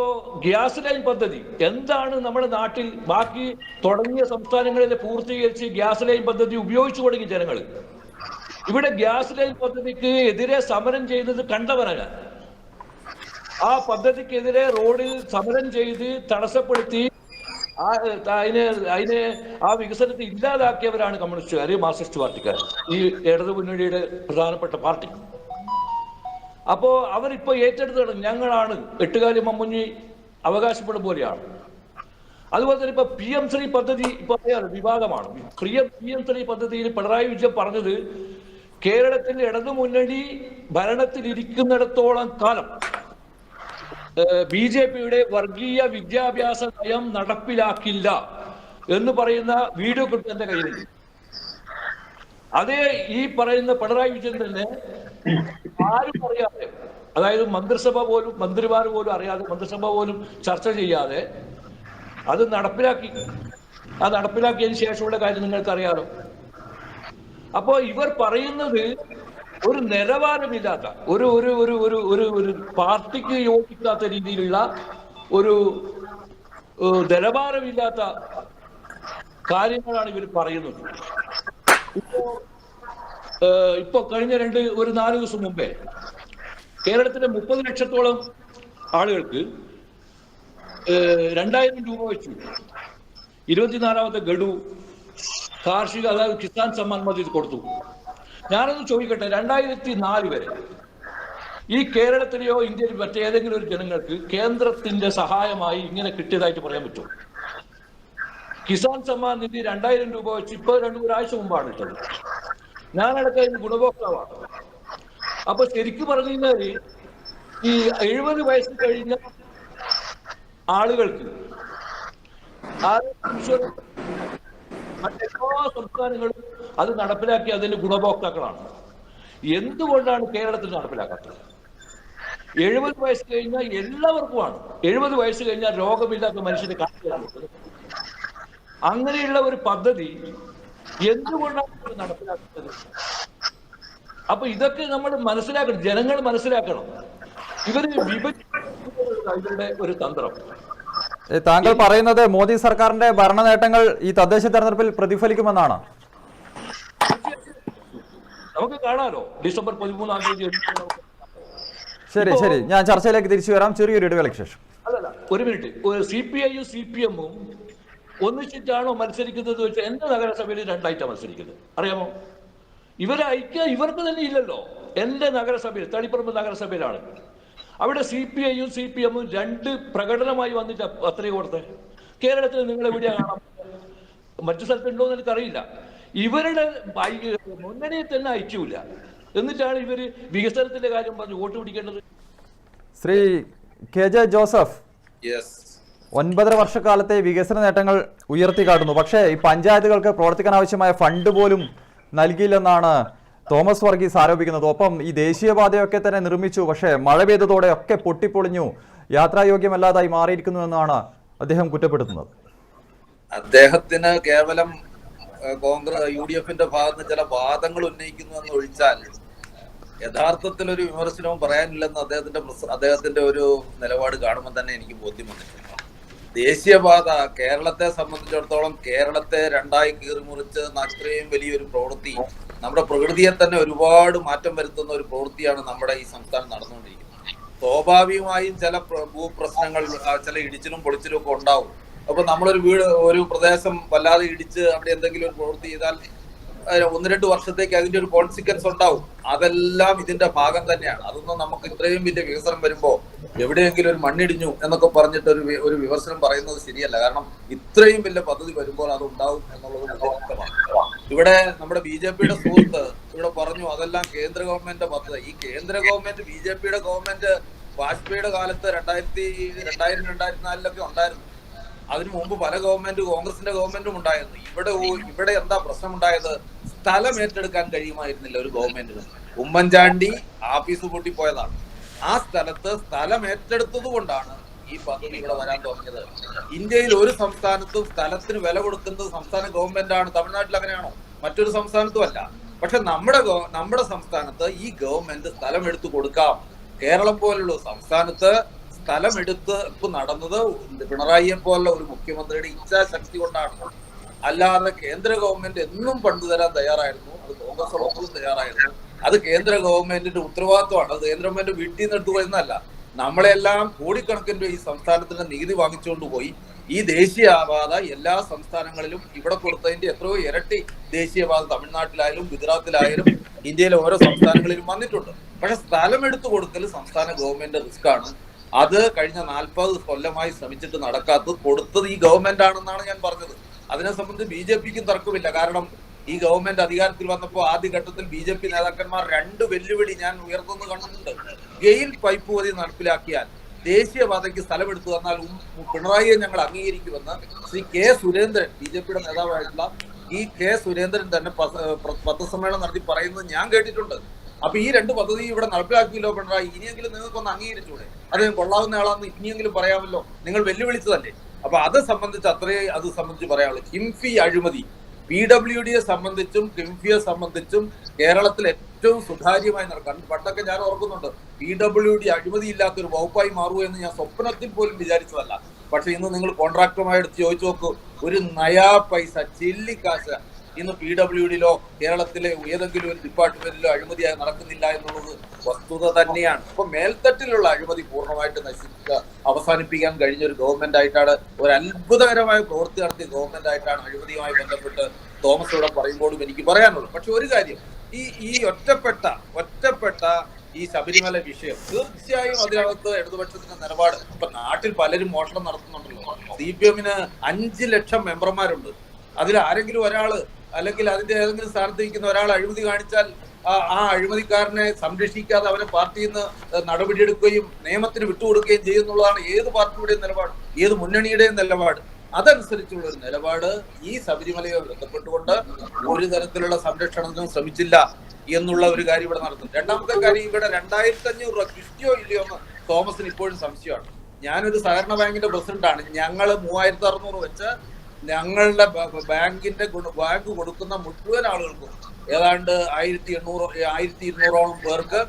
ഗ്യാസ് ലൈൻ പദ്ധതി എന്താണ് നമ്മുടെ നാട്ടിൽ ബാക്കി തുടങ്ങിയ സംസ്ഥാനങ്ങളിൽ പൂർത്തീകരിച്ച് ഗ്യാസ് ലൈൻ പദ്ധതി ഉപയോഗിച്ചു തുടങ്ങി ജനങ്ങൾ. ഇവിടെ ഗ്യാസ് ലൈൻ പദ്ധതിക്ക് എതിരെ സമരം ചെയ്യുന്നത് കണ്ടവനാണ്. ആ പദ്ധതിക്കെതിരെ റോഡിൽ സമരം ചെയ്ത് തടസ്സപ്പെടുത്തി അതിനെ ആ വികസനത്തെ ഇല്ലാതാക്കിയവരാണ് കമ്മ്യൂണിസ്റ്റുകാർ, മാർക്സിസ്റ്റ് പാർട്ടിക്കാർ, ഈ ഇടതു മുന്നണിയുടെ പ്രധാനപ്പെട്ട പാർട്ടി. അപ്പോ അവരിപ്പോ ഏറ്റെടുത്തത് ഞങ്ങളാണ് എട്ടുകാലി മമ്മുഞ്ഞി അവകാശപ്പെടും പോലെയാണ്. അതുപോലെ തന്നെ ഇപ്പൊ PM3 പദ്ധതി ഇപ്പൊ വിവാദമാണ്. PM3 പദ്ധതിയിൽ പിണറായി വിജയൻ പറഞ്ഞത് കേരളത്തിൽ ഇടതു മുന്നണി ഭരണത്തിലിരിക്കുന്നിടത്തോളം കാലം BJPയുടെ വർഗീയ വിദ്യാഭ്യാസ നയം നടപ്പിലാക്കില്ല എന്ന് പറയുന്ന വീഡിയോ ക്ലിപ്പ് എന്റെ കയ്യിലുണ്ട്. അതേ ഈ പറയുന്ന പിണറായി വിജയൻ തന്നെ ആരും അറിയാതെ, അതായത് മന്ത്രിമാർ പോലും അറിയാതെ, മന്ത്രിസഭ പോലും ചർച്ച ചെയ്യാതെ അത് നടപ്പിലാക്കി. ആ നടപ്പിലാക്കിയതിന് ശേഷമുള്ള കാര്യം നിങ്ങൾക്കറിയാലോ. അപ്പോ ഇവർ പറയുന്നത് ഒരു നിലവാരമില്ലാത്ത ഒരു ഒരു ഒരു ഒരു ഒരു ഒരു പാർട്ടിക്ക് യോജിക്കാത്ത രീതിയിലുള്ള ഒരു നിലവാരമില്ലാത്ത കാര്യങ്ങളാണ് ഇവർ പറയുന്നത്. ഇപ്പൊ കഴിഞ്ഞ 4 ദിവസം മുമ്പേ കേരളത്തിലെ 30 ലക്ഷത്തോളം ആളുകൾക്ക് 2,000 രൂപ വെച്ചു 24ാമത്തെ ഗഡു കാർഷിക, അതായത് കിസാൻ സമ്മാൻ പദ്ധതി കൊടുത്തു. ഞാനൊന്ന് ചോദിക്കട്ടെ, 2004 വരെ ഈ കേരളത്തിലെയോ ഇന്ത്യയിൽ മറ്റേതെങ്കിലും ഒരു ജനങ്ങൾക്ക് കേന്ദ്രത്തിന്റെ സഹായമായി ഇങ്ങനെ കിട്ടിയതായിട്ട് പറയാൻ പറ്റുമോ? കിസാൻ സമ്മാൻ നിധി 2,000 രൂപ വെച്ച് ഇപ്പൊ ഒരാഴ്ച മുമ്പാണ് ഇട്ടത്. ഞാനടക്കം ഇതിന് ഗുണഭോക്താവാണ്. അപ്പൊ ശരിക്കും പറഞ്ഞു കഴിഞ്ഞാല് ഈ 70 വയസ്സ് കഴിഞ്ഞ ആളുകൾക്ക് മറ്റെല്ലാ സംസ്ഥാനങ്ങളും അത് നടപ്പിലാക്കി അതിന്റെ ഗുണഭോക്താക്കളാണ്. എന്തുകൊണ്ടാണ് കേരളത്തിൽ നടപ്പിലാക്കാത്തത്? 70 വയസ്സ് കഴിഞ്ഞാൽ എല്ലാവർക്കുമാണ്. 70 വയസ്സ് കഴിഞ്ഞാൽ രോഗമില്ലാത്ത മനുഷ്യന് കാണിക്കുന്നത്. അങ്ങനെയുള്ള ഒരു പദ്ധതി എന്തുകൊണ്ടാണ് നടപ്പിലാക്കുന്നത്? അപ്പൊ ഇതൊക്കെ നമ്മൾ മനസ്സിലാക്കണം, ജനങ്ങൾ മനസ്സിലാക്കണം. ഇവര് ഇവരുടെ ഒരു തന്ത്രം. താങ്കൾ പറയുന്നത് മോദി സർക്കാരിന്റെ ഭരണ നേട്ടങ്ങൾ ഈ തദ്ദേശ തെരഞ്ഞെടുപ്പിൽ പ്രതിഫലിക്കുമെന്നാണ്. നമുക്ക് കാണാലോ ഡിസംബർ 13-ാം തീയതി. ശരി ശരി, ഞാൻ ചർച്ചയിലേക്ക് തിരിച്ചു വരാം ചെറിയൊരു ഇടവേളയ്ക്ക് ശേഷം. അല്ലല്ല, ഒരു മിനിറ്റ്. CPI-യും CPM-ഉം ഒന്നിച്ചിട്ടാണോ മത്സരിക്കുന്നത് വെച്ചാൽ എന്റെ നഗരസഭയിൽ 2 ആയിട്ടാണ് മത്സരിക്കുന്നത്, അറിയാമോ? ഇവരെ ഐക്യം ഇവർക്ക് തന്നെ ഇല്ലല്ലോ. എന്റെ നഗരസഭയിൽ, തളിപ്പറമ്പ് നഗരസഭയിലാണ്, അവിടെ CPI-യും CPM-ഉം 2 പ്രകടനമായി വന്നിട്ട് അത്രയും കൊടുത്തേ. കേരളത്തിൽ നിങ്ങൾ എവിടെയാണ് കാണാൻ? മറ്റു സ്ഥലത്തുണ്ടോ എന്ന് എനിക്കറിയില്ല. ഇവരുടെ മുന്നണിയെ തന്നെ ഐക്യമില്ല. എന്നിട്ടാണ് ഇവര് വികസനത്തിന്റെ കാര്യം പറഞ്ഞ് വോട്ട് പിടിക്കേണ്ടത്. ശ്രീ KJ ജോസഫ്, 9.5 വർഷക്കാലത്തെ വികസന നേട്ടങ്ങൾ ഉയർത്തിക്കാട്ടുന്നു. പക്ഷേ ഈ പഞ്ചായത്തുകൾക്ക് പ്രവർത്തിക്കാൻ ആവശ്യമായ ഫണ്ട് പോലും നൽകിയില്ലെന്നാണ് തോമസ് വർഗീസ് ആരോപിക്കുന്നത്. ഒപ്പം ഈ ദേശീയപാതയൊക്കെ തന്നെ നിർമ്മിച്ചു, പക്ഷേ മഴ പെയ്തതോടെ ഒക്കെ പൊട്ടിപ്പൊളിഞ്ഞു, യാത്രായോഗ്യമല്ലാതായി മാറിയിരിക്കുന്നു എന്നാണ് അദ്ദേഹം കുറ്റപ്പെടുത്തുന്നത്. അദ്ദേഹത്തിന് കേവലം കോൺഗ്രസ് UDF-ന്റെ ഭാഗത്ത് ചില വാദങ്ങൾ ഉന്നയിക്കുന്നു എന്ന് ഒഴിച്ചാൽ യഥാർത്ഥത്തിൽ ഒരു വിമർശനവും പറയാനില്ലെന്ന് അദ്ദേഹത്തിന്റെ ഒരു നിലപാട് കാണുമ്പോൾ തന്നെ എനിക്ക് ബോധ്യം വന്നിട്ടുണ്ട്. ദേശീയപാത കേരളത്തെ സംബന്ധിച്ചിടത്തോളം കേരളത്തെ 2ആയി കീറിമുറിച്ച് അത്രയും വലിയൊരു പ്രവൃത്തി, നമ്മുടെ പ്രകൃതിയെ തന്നെ ഒരുപാട് മാറ്റം വരുത്തുന്ന ഒരു പ്രവൃത്തിയാണ് നമ്മുടെ ഈ സംസ്ഥാനം നടന്നുകൊണ്ടിരിക്കുന്നത്. സ്വാഭാവികമായും ചില ഭൂപ്രശ്നങ്ങൾ, ചില ഇടിച്ചിലും പൊളിച്ചിലും ഒക്കെ ഉണ്ടാവും. അപ്പൊ നമ്മളൊരു ഒരു പ്രദേശം വല്ലാതെ ഇടിച്ച് അവിടെ എന്തെങ്കിലും ഒരു പ്രവൃത്തി ചെയ്താൽ 1-2 വർഷത്തേക്ക് അതിന്റെ ഒരു കോൺസിക്വൻസ് ഉണ്ടാവും. അതെല്ലാം ഇതിന്റെ ഭാഗം തന്നെയാണ്. അതൊന്നും നമുക്ക് ഇത്രയും വലിയ വികസനം വരുമ്പോ എവിടെയെങ്കിലും ഒരു മണ്ണിടിഞ്ഞു എന്നൊക്കെ പറഞ്ഞിട്ട് ഒരു വിമർശനം പറയുന്നത് ശരിയല്ല. കാരണം ഇത്രയും വലിയ പദ്ധതി വരുമ്പോൾ അത് ഉണ്ടാവും എന്നുള്ളത് വ്യക്തമാണ്. ഇവിടെ നമ്മുടെ BJP-യുടെ സുഹൃത്ത് ഇവിടെ പറഞ്ഞു അതെല്ലാം കേന്ദ്ര ഗവൺമെന്റിന്റെ പദ്ധതി. ഈ കേന്ദ്ര ഗവൺമെന്റ് BJP-യുടെ ഗവൺമെന്റ് വാജ്പേയിയുടെ കാലത്ത് 2000-2004 ഉണ്ടായിരുന്നു. അതിനു മുമ്പ് പല കോൺഗ്രസിന്റെ ഗവൺമെന്റും ഉണ്ടായിരുന്നു. ഇവിടെ എന്താ പ്രശ്നം ഉണ്ടായത്? സ്ഥലം ഏറ്റെടുക്കാൻ കഴിയുമായിരുന്നില്ല ഒരു ഗവൺമെന്റിന്. ഉമ്മൻചാണ്ടി ആഫീസ് പൂട്ടിപ്പോയതാണ്. ആ സ്ഥലത്ത് സ്ഥലം ഏറ്റെടുത്തത് കൊണ്ടാണ് ഈ പദ്ധതി ഇവിടെ വരാൻ തുടങ്ങിയത്. ഇന്ത്യയിൽ ഒരു സംസ്ഥാനത്തും സ്ഥലത്തിന് വില കൊടുക്കുന്നത് സംസ്ഥാന ഗവൺമെന്റാണ്. തമിഴ്നാട്ടിൽ അങ്ങനെയാണോ? മറ്റൊരു സംസ്ഥാനത്തും അല്ല. പക്ഷെ നമ്മുടെ സംസ്ഥാനത്ത് ഈ ഗവൺമെന്റ് സ്ഥലം എടുത്തു കൊടുക്കാം. കേരളം പോലുള്ള സംസ്ഥാനത്ത് സ്ഥലമെടുത്ത് ഇപ്പൊ നടന്നത് പിണറായിയെ പോലുള്ള ഒരു മുഖ്യമന്ത്രിയുടെ ഇച്ഛാശക്തി കൊണ്ടാണ്. അല്ലാതെ കേന്ദ്ര ഗവൺമെന്റ് എന്നും ഫണ്ട് തരാൻ തയ്യാറായിരുന്നു. അത് കോൺഗ്രസ് ഉറപ്പും തയ്യാറായിരുന്നു. അത് കേന്ദ്ര ഗവൺമെന്റിന്റെ ഉത്തരവാദിത്വമാണ്. അത് കേന്ദ്ര ഗവൺമെന്റ് വീട്ടിൽ നിന്ന് എടുത്തു പോയെന്നല്ല. നമ്മളെല്ലാം കോടിക്കണക്കിന് രൂപ ഈ സംസ്ഥാനത്തിന്റെ നികുതി വാങ്ങിച്ചുകൊണ്ട് പോയി ഈ ദേശീയപാത എല്ലാ സംസ്ഥാനങ്ങളിലും ഇവിടെ കൊടുത്തതിന്റെ എത്രയോ ഇരട്ടി ദേശീയപാത തമിഴ്നാട്ടിലായാലും ഗുജറാത്തിലായാലും ഇന്ത്യയിലെ ഓരോ സംസ്ഥാനങ്ങളിലും വന്നിട്ടുണ്ട്. പക്ഷെ സ്ഥലം എടുത്തു കൊടുക്കൽ സംസ്ഥാന ഗവൺമെന്റ് റിസ്ക് ആണ്. അത് കഴിഞ്ഞ 40 കൊല്ലമായി ശ്രമിച്ചിട്ട് നടക്കാത്തത് കൊടുത്തത് ഈ ഗവൺമെന്റ് ആണെന്നാണ് ഞാൻ പറഞ്ഞത്. അതിനെ സംബന്ധിച്ച് BJP-ക്കും തർക്കമില്ല. കാരണം ഈ ഗവൺമെന്റ് അധികാരത്തിൽ വന്നപ്പോൾ ആദ്യഘട്ടത്തിൽ BJP നേതാക്കന്മാർ 2 വെല്ലുവിളി ഞാൻ ഉയർത്തുന്നു കണ്ടിട്ടുണ്ട്. ഗെയിൽ പൈപ്പ് പദ്ധതി നടപ്പിലാക്കിയാൽ ദേശീയപാതയ്ക്ക് സ്ഥലമെടുത്തു തന്നാൽ പിണറായിയെ ഞങ്ങൾ അംഗീകരിക്കുമെന്ന് ശ്രീ K. സുരേന്ദ്രൻ, BJP-യുടെ നേതാവായിട്ടുള്ള ഈ K. സുരേന്ദ്രൻ തന്നെ പത്രസമ്മേളനം നടത്തി പറയുന്നത് ഞാൻ കേട്ടിട്ടുണ്ട്. അപ്പൊ ഈ 2 പദ്ധതി ഇവിടെ നടപ്പിലാക്കിയല്ലോ പിണറായി, ഇനിയെങ്കിലും നിങ്ങൾക്കൊന്ന് അംഗീകരിച്ചൂടെ? അദ്ദേഹം കൊള്ളാവുന്ന ആളാന്ന് ഇനിയെങ്കിലും പറയാമല്ലോ, നിങ്ങൾ വെല്ലുവിളിച്ചതല്ലേ. അപ്പൊ അത് സംബന്ധിച്ച് പറയാനുള്ളൂ. കിംഫി അഴിമതി PWDയെ സംബന്ധിച്ചും കിംഫിയെ സംബന്ധിച്ചും കേരളത്തിൽ ഏറ്റവും സുതാര്യമായി നടക്കാൻ പണ്ടൊക്കെ ഞാൻ ഓർക്കുന്നുണ്ട്. PWD അഴിമതി ഇല്ലാത്തൊരു വകുപ്പായി മാറൂ എന്ന് ഞാൻ സ്വപ്നത്തിൽ പോലും വിചാരിച്ചതല്ല. പക്ഷെ ഇന്ന് നിങ്ങൾ കോൺട്രാക്ടറുമായി എടുത്ത് ചോദിച്ചു നോക്കൂ, ഒരു നയാ പൈസ ചില്ലിക്കാശ് ഇന്ന് PWDയിലോ കേരളത്തിലെ ഏതെങ്കിലും ഒരു ഡിപ്പാർട്ട്മെന്റിലോ അഴിമതിയായി നടക്കുന്നില്ല എന്നുള്ളത് വസ്തുത തന്നെയാണ്. അപ്പൊ മേൽത്തട്ടിലുള്ള അഴിമതി പൂർണ്ണമായിട്ട് അവസാനിപ്പിക്കാൻ കഴിഞ്ഞ ഒരു ഗവൺമെന്റ് ആയിട്ടാണ്, ഒരു അത്ഭുതകരമായ പ്രവൃത്തി നടത്തിയ ഗവൺമെന്റ് ആയിട്ടാണ് അഴിമതിയുമായി ബന്ധപ്പെട്ട് തോമസ് ഇവിടെ പറയുമ്പോഴും എനിക്ക് പറയാനുള്ളത്. പക്ഷെ ഒരു കാര്യം, ഈ ഒറ്റപ്പെട്ട ഈ ശബരിമല വിഷയം തീർച്ചയായും അതിനകത്ത് ഇടതുപക്ഷത്തിന്റെ നിലപാട്. ഇപ്പൊ നാട്ടിൽ പലരും മോഷണം നടത്തുന്നുണ്ടല്ലോ. CPM-ന് 5 ലക്ഷം മെമ്പർമാരുണ്ട്. അതിൽ ആരെങ്കിലും ഒരാള് അല്ലെങ്കിൽ അതിന്റെ ഏതെങ്കിലും സ്ഥാനത്ത് ഇരിക്കുന്ന ഒരാൾ അഴിമതി കാണിച്ചാൽ ആ അഴിമതിക്കാരനെ സംരക്ഷിക്കാതെ അവരെ പാർട്ടിയിൽ നിന്ന് നടപടിയെടുക്കുകയും നിയമത്തിന് വിട്ടുകൊടുക്കുകയും ചെയ്യുന്നുള്ളതാണ് ഏത് പാർട്ടിയുടെയും നിലപാട്, ഏത് മുന്നണിയുടെയും നിലപാട്. അതനുസരിച്ചുള്ള ഒരു നിലപാട് ഈ ശബരിമലയെ ബന്ധപ്പെട്ടുകൊണ്ട് ഒരു തരത്തിലുള്ള സംരക്ഷണത്തിനും ശ്രമിച്ചില്ല എന്നുള്ള ഒരു കാര്യം ഇവിടെ നടത്തും. രണ്ടാമത്തെ കാര്യം, ഇവിടെ 2500 രൂപ കിട്ടിയോ ഇല്ലയോ എന്ന് തോമസിന് ഇപ്പോഴും സംശയമാണ്. ഞാനൊരു സഹകരണ ബാങ്കിന്റെ പ്രസിഡന്റാണ്. ഞങ്ങൾ 3600 വെച്ച് ഞങ്ങളുടെ ബാങ്ക് കൊടുക്കുന്ന മുഴുവൻ ആളുകൾക്കും ഏതാണ്ട് 1200-1200ഓളം പേർക്ക്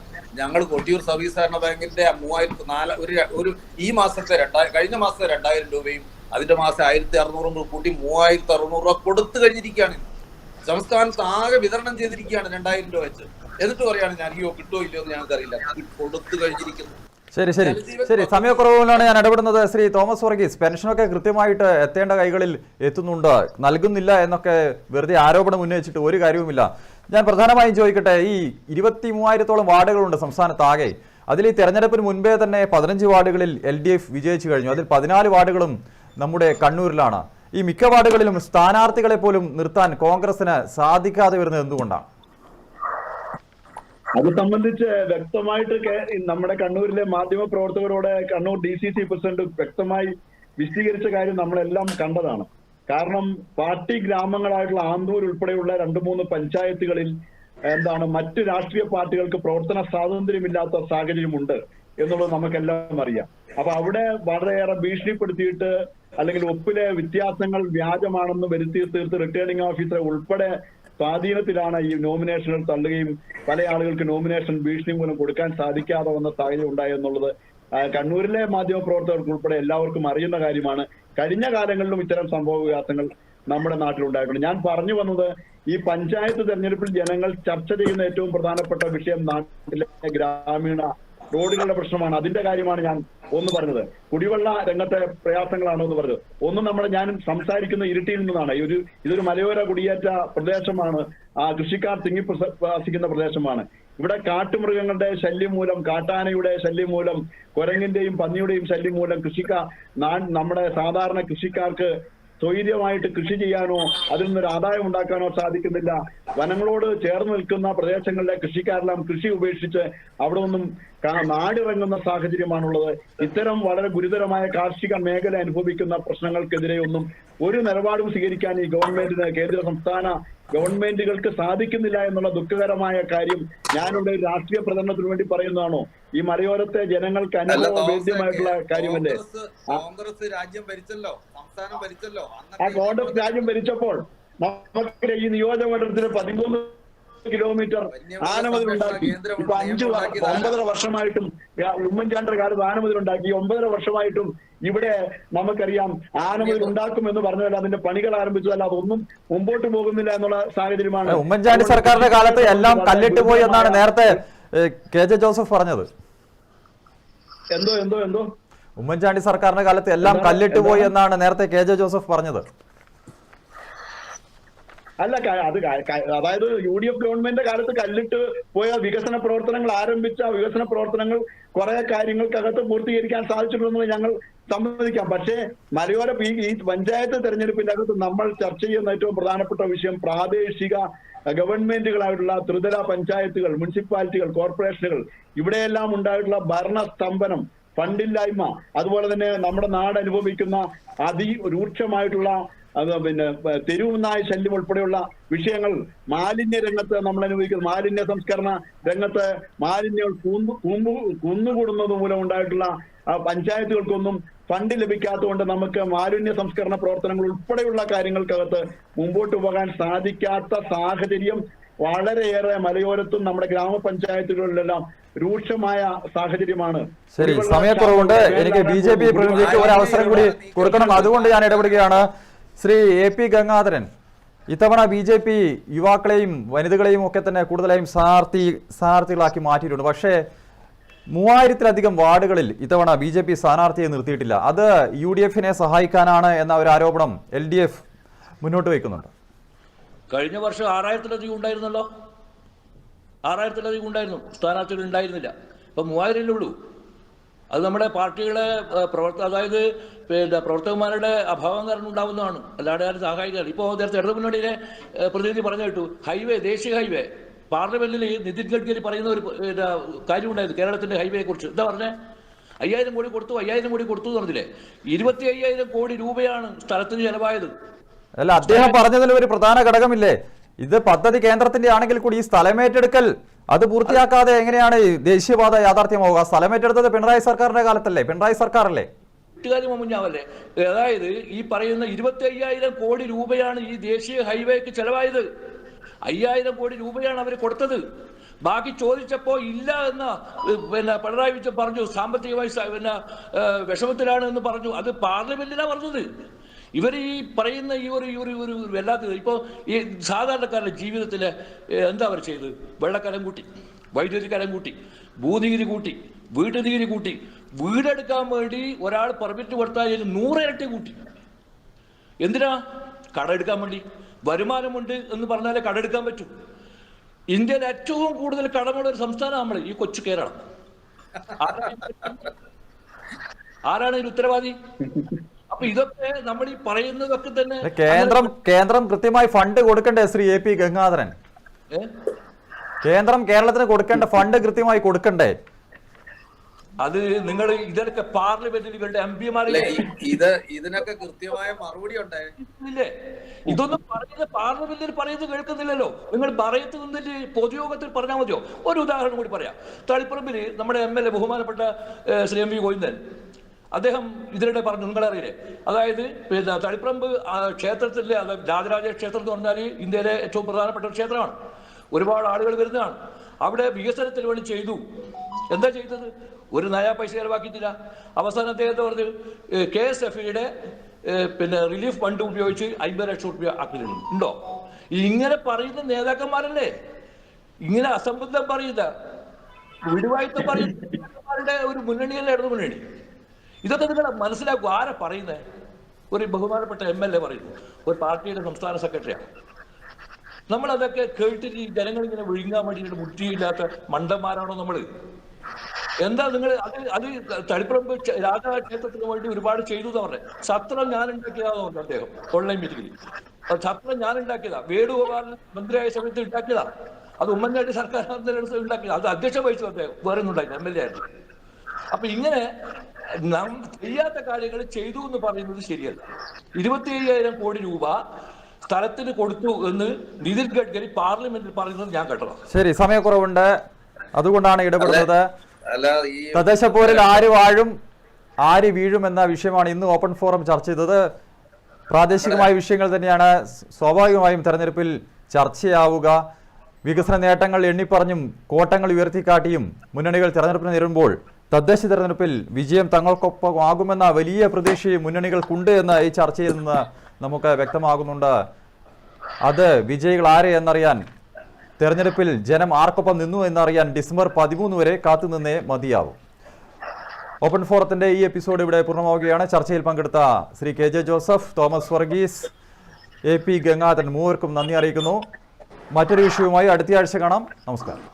ഞങ്ങൾ കൊട്ടിയൂർ സർവീസ് സഹകരണ ബാങ്കിന്റെ 3000 ഈ മാസത്തെ കഴിഞ്ഞ മാസത്തെ 2000 രൂപയും അതിന്റെ മാസം 1600 രൂപ കൂട്ടി 3600 രൂപ കൊടുത്തു കഴിഞ്ഞിരിക്കുകയാണ്. സംസ്ഥാനത്ത് ആകെ വിതരണം ചെയ്തിരിക്കുകയാണ് 2000 രൂപ വെച്ച്. എന്നിട്ട് പറയാണ് ഞാൻ കിട്ടോ ഇല്ലയോ എന്ന് ഞങ്ങൾക്കറിയില്ല, കൊടുത്തു കഴിഞ്ഞിരിക്കുന്നു. ശരി ശരി ശരി, സമയക്കുറവിലാണ് ഞാൻ ഇടപെടുന്നത്. ശ്രീ തോമസ് വർഗീസ്, പെൻഷനൊക്കെ കൃത്യമായിട്ട് എത്തേണ്ട കൈകളിൽ എത്തുന്നുണ്ട്, നൽകുന്നില്ല എന്നൊക്കെ വെറുതെ ആരോപണം ഉന്നയിച്ചിട്ട് ഒരു കാര്യവുമില്ല. ഞാൻ പ്രധാനമായും ചോദിക്കട്ടെ, ഈ 23,000-ഓളം വാർഡുകളുണ്ട് സംസ്ഥാനത്താകെ. അതിൽ ഈ തെരഞ്ഞെടുപ്പിന് മുൻപേ തന്നെ 15 വാർഡുകളിൽ LDF വിജയിച്ചു കഴിഞ്ഞു. അതിൽ 14 വാർഡുകളും നമ്മുടെ കണ്ണൂരിലാണ്. ഈ മിക്ക വാർഡുകളിലും സ്ഥാനാർത്ഥികളെ പോലും നിർത്താൻ കോൺഗ്രസിന് സാധിക്കാതെ വരുന്നത് എന്തുകൊണ്ടാണ്? അത് സംബന്ധിച്ച് വ്യക്തമായിട്ട് നമ്മുടെ കണ്ണൂരിലെ മാധ്യമ പ്രവർത്തകരോട് കണ്ണൂർ DCC പ്രസിഡന്റ് വ്യക്തമായി വിശദീകരിച്ച കാര്യം നമ്മളെല്ലാം കണ്ടതാണ്. കാരണം പാർട്ടി ഗ്രാമങ്ങളായിട്ടുള്ള ആന്തൂർ ഉൾപ്പെടെയുള്ള 2-3 പഞ്ചായത്തുകളിൽ മറ്റ് രാഷ്ട്രീയ പാർട്ടികൾക്ക് പ്രവർത്തന സ്വാതന്ത്ര്യമില്ലാത്ത സാഹചര്യമുണ്ട് എന്നുള്ളത് നമുക്കെല്ലാം അറിയാം. അപ്പൊ അവിടെ വളരെയേറെ ഭീഷണിപ്പെടുത്തിയിട്ട് അല്ലെങ്കിൽ ഒപ്പിലെ വ്യത്യാസങ്ങൾ വ്യാജമാണെന്ന് വരുത്തി തീർത്ത് റിട്ടേണിംഗ് ഓഫീസറെ ഉൾപ്പെടെ സ്വാധീനത്തിലാണ് ഈ നോമിനേഷനുകൾ തള്ളുകയും പല ആളുകൾക്ക് നോമിനേഷൻ ഭീഷണി മൂലം കൊടുക്കാൻ സാധിക്കാതെ വന്ന സാഹചര്യം ഉണ്ടായെന്നുള്ളത് കണ്ണൂരിലെ മാധ്യമ പ്രവർത്തകർക്ക് ഉൾപ്പെടെ എല്ലാവർക്കും അറിയുന്ന കാര്യമാണ്. കഴിഞ്ഞ കാലങ്ങളിലും ഇത്തരം സംഭവ വികാസങ്ങൾ നമ്മുടെ നാട്ടിലുണ്ടായിട്ടുണ്ട്. ഞാൻ പറഞ്ഞു വന്നത്, ഈ പഞ്ചായത്ത് തെരഞ്ഞെടുപ്പിൽ ജനങ്ങൾ ചർച്ച ചെയ്യുന്ന ഏറ്റവും പ്രധാനപ്പെട്ട വിഷയം നാട്ടിലെ ഗ്രാമീണ റോഡുകളുടെ പ്രശ്നമാണ്. അതിന്റെ കാര്യമാണ് ഞാൻ ഒന്ന് പറഞ്ഞത്. കുടിവെള്ള രംഗത്തെ പ്രയാസങ്ങളാണ് ഒന്ന് പറഞ്ഞത്. ഞാൻ സംസാരിക്കുന്ന ഇരിട്ടിയിൽ നിന്നാണ്. ഇതൊരു മലയോര കുടിയേറ്റ പ്രദേശമാണ്. കൃഷിക്കാർ തിങ്ങിപ്രവസിക്കുന്ന പ്രദേശമാണ്. ഇവിടെ കാട്ടുമൃഗങ്ങളുടെ ശല്യം മൂലം, കാട്ടാനയുടെ ശല്യം മൂലം, കുരങ്ങിന്റെയും പന്നിയുടെയും ശല്യം മൂലം നമ്മുടെ സാധാരണ കൃഷിക്കാർക്ക് സ്വൈര്യമായിട്ട് കൃഷി ചെയ്യാനോ അതിൽ നിന്നൊരു ആദായം ഉണ്ടാക്കാനോ സാധിക്കുന്നില്ല. വനങ്ങളോട് ചേർന്ന് നിൽക്കുന്ന പ്രദേശങ്ങളിലെ കൃഷിക്കാരെല്ലാം കൃഷി ഉപേക്ഷിച്ച് അവിടെ നിന്നും നാടിറങ്ങുന്ന സാഹചര്യമാണുള്ളത്. ഇത്തരം വളരെ ഗുരുതരമായ കാർഷിക മേഖല അനുഭവിക്കുന്ന പ്രശ്നങ്ങൾക്കെതിരെ ഒന്നും ഒരു നിലപാടും സ്വീകരിക്കാൻ ഈ ഗവൺമെന്റിന്, കേന്ദ്ര സംസ്ഥാന ഗവൺമെന്റുകൾക്ക് സാധിക്കുന്നില്ല എന്നുള്ള ദുഃഖകരമായ കാര്യം ഞാനിവിടെ രാഷ്ട്രീയ പ്രചരണത്തിന് വേണ്ടി പറയുന്നതാണോ? ഈ മലയോരത്തെ ജനങ്ങൾക്ക് അനുഭവവേദ്യമായിട്ടുള്ള കാര്യമല്ലേ? കോൺഗ്രസ് രാജ്യം ഭരിച്ചല്ലോ, സംസ്ഥാനം ഭരിച്ചല്ലോ. കോൺഗ്രസ് രാജ്യം ഭരിച്ചപ്പോൾ നമുക്ക് ഈ നിയോജകമണ്ഡലത്തിന് 13 കിലോമീറ്റർ ആനമതിലുണ്ടാക്കി. ഇപ്പൊ 9.5 വർഷമായിട്ടും ഉമ്മൻചാണ്ടിയുടെ കാലത്ത് ആനമതിലുണ്ടാക്കി. 9.5 വർഷമായിട്ടും ഇവിടെ നമുക്കറിയാം ആനമതിൽ ഉണ്ടാക്കുമെന്ന് പറഞ്ഞതല്ല, അതിന്റെ പണികൾ ആരംഭിച്ചതല്ല, അതൊന്നും മുമ്പോട്ട് പോകുന്നില്ല എന്നുള്ള സാഹചര്യമാണ്. ഉമ്മൻചാണ്ടി സർക്കാരിന്റെ കാലത്ത് എല്ലാം കല്ലിട്ട് പോയി എന്നാണ് നേരത്തെ KJ ജോസഫ് പറഞ്ഞത്. എന്തോ ഉമ്മൻചാണ്ടി സർക്കാരിന്റെ കാലത്ത് എല്ലാം കല്ലിട്ട് പോയി എന്നാണ് നേരത്തെ KJ ജോസഫ് പറഞ്ഞത്. അല്ല, അതായത് UDF ഗവൺമെന്റിന്റെ കാലത്ത് കല്ലിട്ട് പോയ വികസന പ്രവർത്തനങ്ങൾ ആരംഭിച്ച വികസന പ്രവർത്തനങ്ങൾ കുറെ കാര്യങ്ങൾക്കകത്ത് പൂർത്തീകരിക്കാൻ സാധിച്ചിട്ടുണ്ടെന്ന് ഞങ്ങൾ സമ്മതിക്കാം. പക്ഷേ മലയോര ഈ പഞ്ചായത്ത് തെരഞ്ഞെടുപ്പിന്റെ അകത്ത് നമ്മൾ ചർച്ച ചെയ്യുന്ന ഏറ്റവും പ്രധാനപ്പെട്ട വിഷയം പ്രാദേശിക ഗവൺമെന്റുകളായിട്ടുള്ള ത്രിതല പഞ്ചായത്തുകൾ, മുനിസിപ്പാലിറ്റികൾ, കോർപ്പറേഷനുകൾ, ഇവിടെയെല്ലാം ഉണ്ടായിട്ടുള്ള ഭരണസ്തംഭനം, ഫണ്ടില്ലായ്മ, അതുപോലെ തന്നെ നമ്മുടെ നാട് അനുഭവിക്കുന്ന അതിരൂക്ഷമായിട്ടുള്ള തെരുവുനായ ശല്യം ഉൾപ്പെടെയുള്ള വിഷയങ്ങൾ, മാലിന്യ രംഗത്ത് നമ്മൾ അനുഭവിക്കുന്ന മാലിന്യ സംസ്കരണ രംഗത്ത് മാലിന്യങ്ങൾ കുന്നുകൂടുന്നത് മൂലം ഉണ്ടായിട്ടുള്ള പഞ്ചായത്തുകൾക്കൊന്നും ഫണ്ട് ലഭിക്കാത്തതുകൊണ്ട് നമുക്ക് മാലിന്യ സംസ്കരണ പ്രവർത്തനങ്ങൾ ഉൾപ്പെടെയുള്ള കാര്യങ്ങൾക്കകത്ത് മുമ്പോട്ട് പോകാൻ സാധിക്കാത്ത സാഹചര്യം വളരെയേറെ മലയോരത്തും നമ്മുടെ ഗ്രാമപഞ്ചായത്തുകളിലെല്ലാം രൂക്ഷമായ സാഹചര്യമാണ്. ശരി, സമയക്കുറവുണ്ട്. എനിക്ക് BJP പ്രതിനിധിക്ക് ഒരു അവസരം കൂടി കൊടുക്കണം, അതുകൊണ്ട് ഞാൻ ഇടപെടുകയാണ്. ശ്രീ AP ഗംഗാധരൻ, ഇത്തവണ BJP യുവാക്കളെയും വനിതകളെയും ഒക്കെ തന്നെ കൂടുതലായും സ്ഥാനാർത്ഥികളാക്കി മാറ്റിയിട്ടുണ്ട്. പക്ഷേ 3000-ലധികം വാർഡുകളിൽ ഇത്തവണ BJP സ്ഥാനാർത്ഥിയെ നിർത്തിയിട്ടില്ല. അത് UDFനെ സഹായിക്കാനാണ് എന്ന ഒരു ആരോപണം LDF മുന്നോട്ട് വയ്ക്കുന്നുണ്ട്. കഴിഞ്ഞ വർഷം 6000-ലധികം ഉണ്ടായിരുന്നല്ലോ. 6000-ലധികം ഉണ്ടായിരുന്നു, സ്ഥാനാർത്ഥികൾ ഉണ്ടായിരുന്നില്ല. ഇപ്പൊ 3000 ഉള്ളൂ. അത് നമ്മുടെ പാർട്ടികളെ അതായത് പ്രവർത്തകന്മാരുടെ അഭാവം കാരണം ഉണ്ടാവുന്നതാണ്, അല്ലാതെ ആരും സഹായിക്കാറ്. ഇപ്പോൾ നേരത്തെ ഇടതുമുന്നണിയിലെ പ്രതിനിധി പറഞ്ഞു കേട്ടു, ദേശീയ ഹൈവേ പാർലമെന്റിൽ നിതിൻ ഗഡ്കരി പറയുന്ന ഒരു കാര്യമുണ്ടായിരുന്നു കേരളത്തിന്റെ ഹൈവേയെ കുറിച്ച്. എന്താ പറഞ്ഞേ? 5000 കോടി കൊടുത്തു 5000 കോടി കൊടുത്തു എന്ന് പറഞ്ഞില്ലേ? 25,000 കോടി രൂപയാണ് സ്ഥലത്തിന് ചെലവായത്. അല്ല, അദ്ദേഹം പറഞ്ഞതിൽ ഒരു പ്രധാന ഘടകമില്ലേ, ഇത് പദ്ധതി കേന്ദ്രത്തിന്റെ ആണെങ്കിൽ കൂടി ഈ സ്ഥലമേറ്റെടുക്കൽ അത് പൂർത്തിയാക്കാതെ എങ്ങനെയാണ് ദേശീയപാത യാഥാർത്ഥ്യമാവുക? സ്ഥലമേറ്റെടുത്തത് പിണറായി സർക്കാരിന്റെ കാലത്തല്ലേ, പിണറായി സർക്കാരല്ലേ? മുഞ്ഞാവല്ലേ? അതായത് ഈ പറയുന്ന 25,000 കോടി രൂപയാണ് ഈ ദേശീയ ഹൈവേക്ക് ചെലവായത്. 5,000 കോടി രൂപയാണ് അവർ കൊടുത്തത്. ബാക്കി ചോദിച്ചപ്പോ ഇല്ല എന്ന് പിണറായി വിജയൻ പറഞ്ഞു. സാമ്പത്തികമായി വിഷമത്തിലാണ് എന്ന് പറഞ്ഞു. അത് പാർലമെന്റിലാണ് പറഞ്ഞത്. ഇവർ ഈ പറയുന്ന ഈ ഒരു വല്ലാത്തത്. ഇപ്പോ ഈ സാധാരണക്കാരുടെ ജീവിതത്തില് എന്താ അവർ ചെയ്തത്? വെള്ളക്കരം കൂട്ടി, വൈദ്യുതി കരം കൂട്ടി, ഭൂനികുതി കൂട്ടി, വീട്ടുനികുതി കൂട്ടി, വീടെടുക്കാൻ വേണ്ടി ഒരാൾ പെർമിറ്റ് കൊടുത്താൽ 100 ഇരട്ടി കൂട്ടി. എന്തിനാ? കടമെടുക്കാൻ വേണ്ടി. വരുമാനമുണ്ട് എന്ന് പറഞ്ഞാലേ കടമെടുക്കാൻ പറ്റൂ. ഇന്ത്യയിൽ ഏറ്റവും കൂടുതൽ കടമുള്ള ഒരു സംസ്ഥാനം നമ്മൾ ഈ കൊച്ചു കേരളം. ആരാണ് ഇതിന് ഉത്തരവാദി? അപ്പൊ ഇതൊക്കെ നമ്മൾ ഈ പറയുന്നതൊക്കെ തന്നെ കേന്ദ്രം കൃത്യമായി ഫണ്ട് കൊടുക്കണ്ടേ ശ്രീ AP ഗംഗാധരൻ? കേന്ദ്രം കേരളത്തിന് കൊടുക്കേണ്ട ഫണ്ട് കൃത്യമായി കൊടുക്കണ്ടേ? അത് നിങ്ങൾ ഇതൊക്കെ പാർലമെന്റിൽ ഇവരുടെ MP-മാരില്ലേ, ഇതിനൊക്കെ കൃത്യമായ മറുപടി ഉണ്ടായില്ലേ? ഇതൊന്നും പറയുന്നത് പാർലമെന്റിൽ പറയുന്നത് കേൾക്കുന്നില്ലല്ലോ. നിങ്ങൾ പറയത്ത് നിന്നിട്ട് പൊതുയോഗത്തിൽ പറഞ്ഞാൽ മതിയോ? ഒരു ഉദാഹരണം കൂടി പറയാം. തളിപ്പറമ്പിൽ നമ്മുടെ MLA ബഹുമാനപ്പെട്ട ശ്രീ MV ഗോവിന്ദൻ അദ്ദേഹം ഇതിനിടെ പറഞ്ഞു, നിങ്ങളറിയില്ലേ, അതായത് തളിപ്പറമ്പ് ക്ഷേത്രത്തിലെ, അതായത് രാജരാജ ക്ഷേത്രം എന്ന് പറഞ്ഞാൽ ഇന്ത്യയിലെ ഏറ്റവും പ്രധാനപ്പെട്ട ഒരു ക്ഷേത്രമാണ്. ഒരുപാട് ആളുകൾ വരുന്നതാണ്. അവിടെ വികസനത്തിന് വേണ്ടി ചെയ്തു. എന്താ ചെയ്തത്? ഒരു നയാ പൈസ ചെലവാക്കിയിട്ടില്ല. അവസാനം അദ്ദേഹത്തെ പറഞ്ഞ് KSF-യുടെ റിലീഫ് ഫണ്ട് ഉപയോഗിച്ച് 50 ലക്ഷം രൂപ ആക്കിയിട്ടുണ്ട്. ഉണ്ടോ? ഇങ്ങനെ പറയുന്ന നേതാക്കന്മാരല്ലേ, ഇങ്ങനെ അസംബന്ധം പറയുന്ന വിടുവായുത്തം പറയുന്ന ഒരു മുന്നണിയല്ലേ ഇടതു മുന്നണി. ഇതൊക്കെ നിങ്ങൾ മനസ്സിലാക്കുക. ആരാ പറയുന്നത്? ഒരു ബഹുമാനപ്പെട്ട MLA പറയുന്നു, ഒരു പാർട്ടിയുടെ സംസ്ഥാന സെക്രട്ടറിയാണ്. നമ്മളതൊക്കെ കേട്ടിട്ട് ഈ ജനങ്ങളിങ്ങനെ വിഴുങ്ങാൻ വേണ്ടിയിട്ട് ബുദ്ധിയില്ലാത്ത മണ്ടന്മാരാണോ നമ്മൾ? എന്താ നിങ്ങൾ അത് തളിപ്പറമ്പ് രാജാക്ഷേത്രത്തിന് വേണ്ടി ഒരുപാട് ചെയ്തു എന്ന് പറഞ്ഞത്. സത്രം ഞാൻ ഉണ്ടാക്കിയതാന്ന് പറഞ്ഞു അദ്ദേഹം ഓൺലൈൻ മീറ്റിംഗിൽ. സത്രം ഞാൻ ഉണ്ടാക്കിയതാ. വേണുഗോപാൽ മന്ത്രിയായ സമയത്ത് ഉണ്ടാക്കിയതാ. അത് ഉമ്മൻചാണ്ടി സർക്കാർ ഉണ്ടാക്കിയതാ. അത് അധ്യക്ഷം വഹിച്ചു അദ്ദേഹം, വേറെ ഒന്നും ഉണ്ടാക്കി, MLA ആയിരുന്നു. അപ്പൊ ഇങ്ങനെ നാം ചെയ്യാത്ത കാര്യങ്ങൾ ചെയ്തു എന്ന് പറയുന്നത് ശരിയല്ല. 25,000 കോടി രൂപ സ്ഥലത്തിന് കൊടുത്തു എന്ന് നിതിൻ ഗഡ്കരി പാർലമെന്റിൽ പറയുന്നത് ഞാൻ കേട്ടതാണ്. ശരി, സമയക്കുറവുണ്ട്, അതുകൊണ്ടാണ് ഇടപെടുന്നത്. തദ്ദേശ പോരിൽ ആര് വാഴും ആര് വീഴും എന്ന വിഷയമാണ് ഇന്ന് ഓപ്പൺ ഫോറം ചർച്ച ചെയ്തത്. പ്രാദേശികമായ വിഷയങ്ങൾ തന്നെയാണ് സ്വാഭാവികമായും തെരഞ്ഞെടുപ്പിൽ ചർച്ചയാവുക. വികസന നേട്ടങ്ങൾ എണ്ണിപ്പറഞ്ഞും കോട്ടങ്ങൾ ഉയർത്തിക്കാട്ടിയും മുന്നണികൾ തെരഞ്ഞെടുപ്പിന് നേരിടുമ്പോൾ തദ്ദേശ തെരഞ്ഞെടുപ്പിൽ വിജയം തങ്ങൾക്കൊപ്പം ആകുമെന്ന വലിയ പ്രതീക്ഷയും മുന്നണികൾക്കുണ്ട് എന്ന് ഈ ചർച്ചയിൽ നിന്ന് നമുക്ക് വ്യക്തമാകുന്നുണ്ട്. അത് വിജയികൾ ആരെ എന്നറിയാൻ, തെരഞ്ഞെടുപ്പിൽ ജനം ആർക്കൊപ്പം നിന്നു എന്നറിയാൻ ഡിസംബർ 13 വരെ കാത്തുനിന്നേ മതിയാവും. ഓപ്പൺ ഫോറത്തിന്റെ ഈ എപ്പിസോഡ് ഇവിടെ പൂർണ്ണമാവുകയാണ്. ചർച്ചയിൽ പങ്കെടുത്ത ശ്രീ KJ ജോസഫ്, തോമസ് വർഗീസ്, AP ഗംഗാധരൻ, മൂവർക്കും നന്ദി അറിയിക്കുന്നു. മറ്റൊരു വിഷയവുമായി അടുത്തയാഴ്ച കാണാം. നമസ്കാരം.